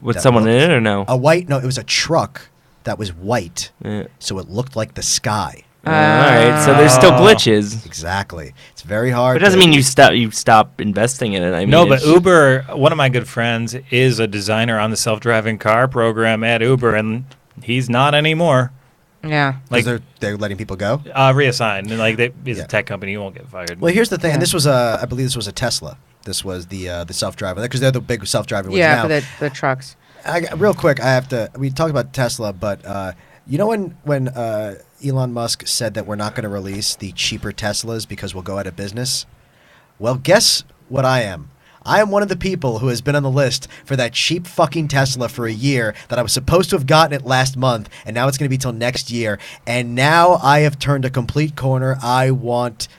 With someone in it or no? No, it was a truck that was white, so it looked like the sky. All right, so there's still glitches. Exactly. It's very hard. But it doesn't mean you stop investing in it. I mean, no, but Uber, one of my good friends, is a designer on the self-driving car program at Uber, and he's not anymore. Yeah. Like they're letting people go? Reassigned. And like it's a tech company, you won't get fired. Well, here's the thing, and this was I believe this was a Tesla. This was the self-driving, because they're the big self-driving ones now. Yeah, for the trucks. Real quick, we talked about Tesla, but you know when Elon Musk said that we're not going to release the cheaper Teslas because we'll go out of business? Well, guess what I am? I am one of the people who has been on the list for that cheap fucking Tesla for a year that I was supposed to have gotten it last month, and now it's going to be till next year. And now I have turned a complete corner. I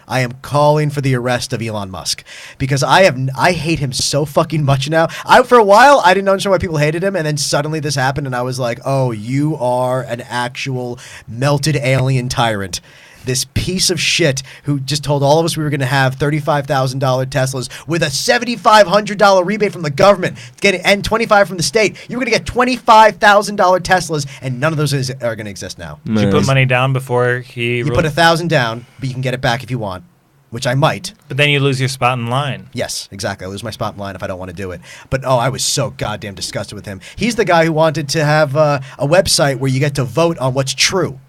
am calling for the arrest of Elon Musk because I hate him so fucking much now. For a while, I didn't understand why people hated him, and then suddenly this happened, and I was like, oh, you are an actual melted alien tyrant. This piece of shit who just told all of us we were going to have $35,000 Teslas with a $7,500 rebate from the government, and $25,000 from the state. You were going to get $25,000 Teslas, and none of those are going to exist now. Did you put money down before he... You put $1,000 down, but you can get it back if you want, which I might. But then you lose your spot in line. Yes, exactly. I lose my spot in line if I don't want to do it. But, I was so goddamn disgusted with him. He's the guy who wanted to have a website where you get to vote on what's true.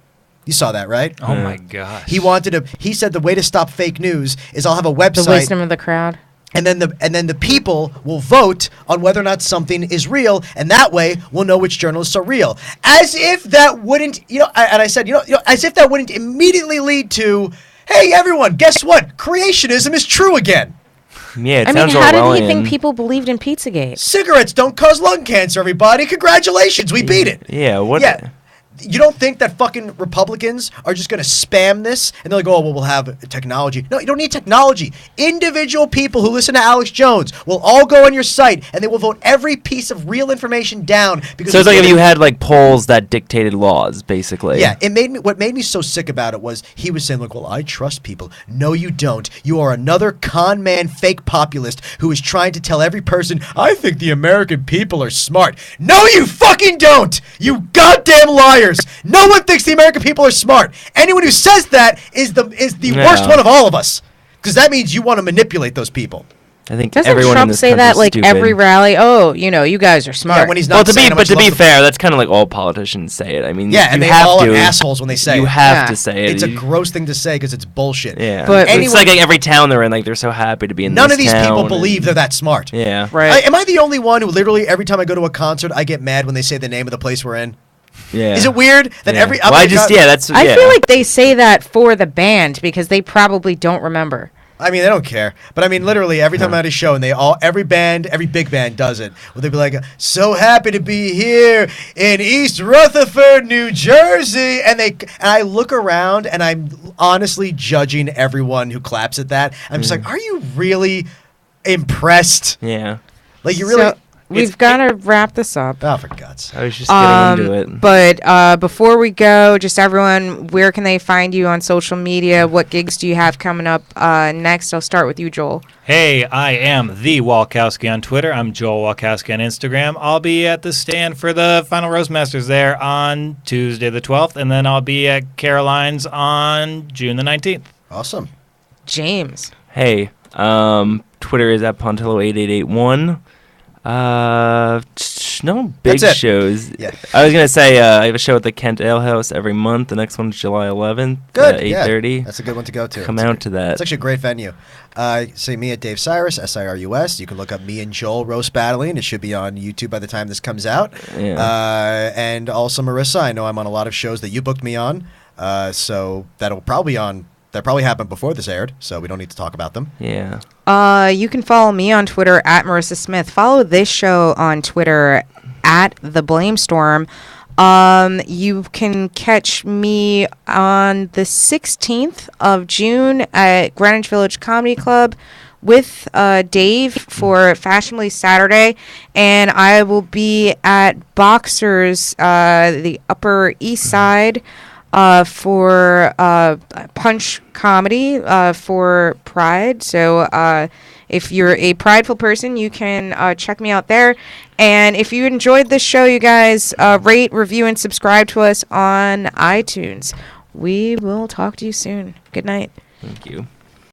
You saw that, right? Oh my gosh. He said the way to stop fake news is I'll have a website. The wisdom of the crowd. And then the people will vote on whether or not something is real, and that way we'll know which journalists are real. As if that wouldn't, I said, as if that wouldn't immediately lead to, hey, everyone, guess what? Creationism is true again. Yeah, it I mean, sounds how did Orwellian. he think people believed in Pizzagate? Cigarettes don't cause lung cancer, everybody. Congratulations, we beat it. Yeah, what? Yeah. You don't think that fucking Republicans are just going to spam this and they're like, oh, well, we'll have technology. No, you don't need technology. Individual people who listen to Alex Jones will all go on your site and they will vote every piece of real information down. Because So it's like if you had like polls that dictated laws, basically. Yeah, what made me so sick about it was he was saying, like, well, I trust people. No, you don't. You are another con man, fake populist who is trying to tell every person, I think the American people are smart. No, you fucking don't. You goddamn liars. No one thinks the American people are smart. Anyone who says that is the worst one of all of us. Because that means you want to manipulate those people. I think Doesn't everyone in Trump this say country that is like stupid. every rally? Oh, you guys are smart. Yeah, when he's not Well, to saying be how much to be love- fair, that's kind of like all politicians say it. I mean, Yeah, and you they have all to. are assholes when they say You it. have Yeah. to say it. It's a gross thing to say because it's bullshit. Yeah, But- it's like every town they're in, like they're so happy to be in. None this of these people town believe and- they're that smart. Yeah, Right. Am I the only one who literally every time I go to a concert I get mad when they say the name of the place we're in? yeah. Is it weird that Yeah. every? Well, I just that's. I yeah. feel like they say that for the band because they probably don't remember. I mean, they don't care. But I mean, literally, every time I'm at a show, and every big band does it. Where they'll be like, "So happy to be here in East Rutherford, New Jersey," and I look around, and I'm honestly judging everyone who claps at that. I'm just like, "Are you really impressed? Yeah. Like, you really?" So we've got to wrap this up. Oh, for God's sake. I was just getting into it. But before we go, just everyone, where can they find you on social media? What gigs do you have coming up next? I'll start with you, Joel. Hey, I am the Walkowski on Twitter. I'm Joel Walkowski on Instagram. I'll be at the stand for the Final Roastmasters there on Tuesday the 12th, and then I'll be at Caroline's on June the 19th. Awesome. James. Hey, Twitter is at Pontillo8881. No big That's it. shows. Yeah. I was gonna say I have a show at the Kent Ale House every month. The next one's July 11th. Good. At yeah. 8:30. That's a good one to go to. Come It's a out great- to that. It's actually a great venue. See me at Dave Cyrus, SIRUS. You can look up me and Joel roast battling. It should be on YouTube by the time this comes out. Yeah. And also Marissa, I know I'm on a lot of shows that you booked me on. So that'll probably that probably happened before this aired, so we don't need to talk about them. Yeah. You can follow me on Twitter at Marissa Smith. Follow this show on Twitter at The Blamestorm. You can catch me on the 16th of June at Greenwich Village Comedy Club with Dave for Fashionably Saturday, and I will be at Boxers, the Upper East Side, for Punch Comedy for Pride. So if you're a prideful person, you can check me out there. And if you enjoyed this show, you guys, rate, review, and subscribe to us on iTunes. We will talk to you soon. Good night. Thank you.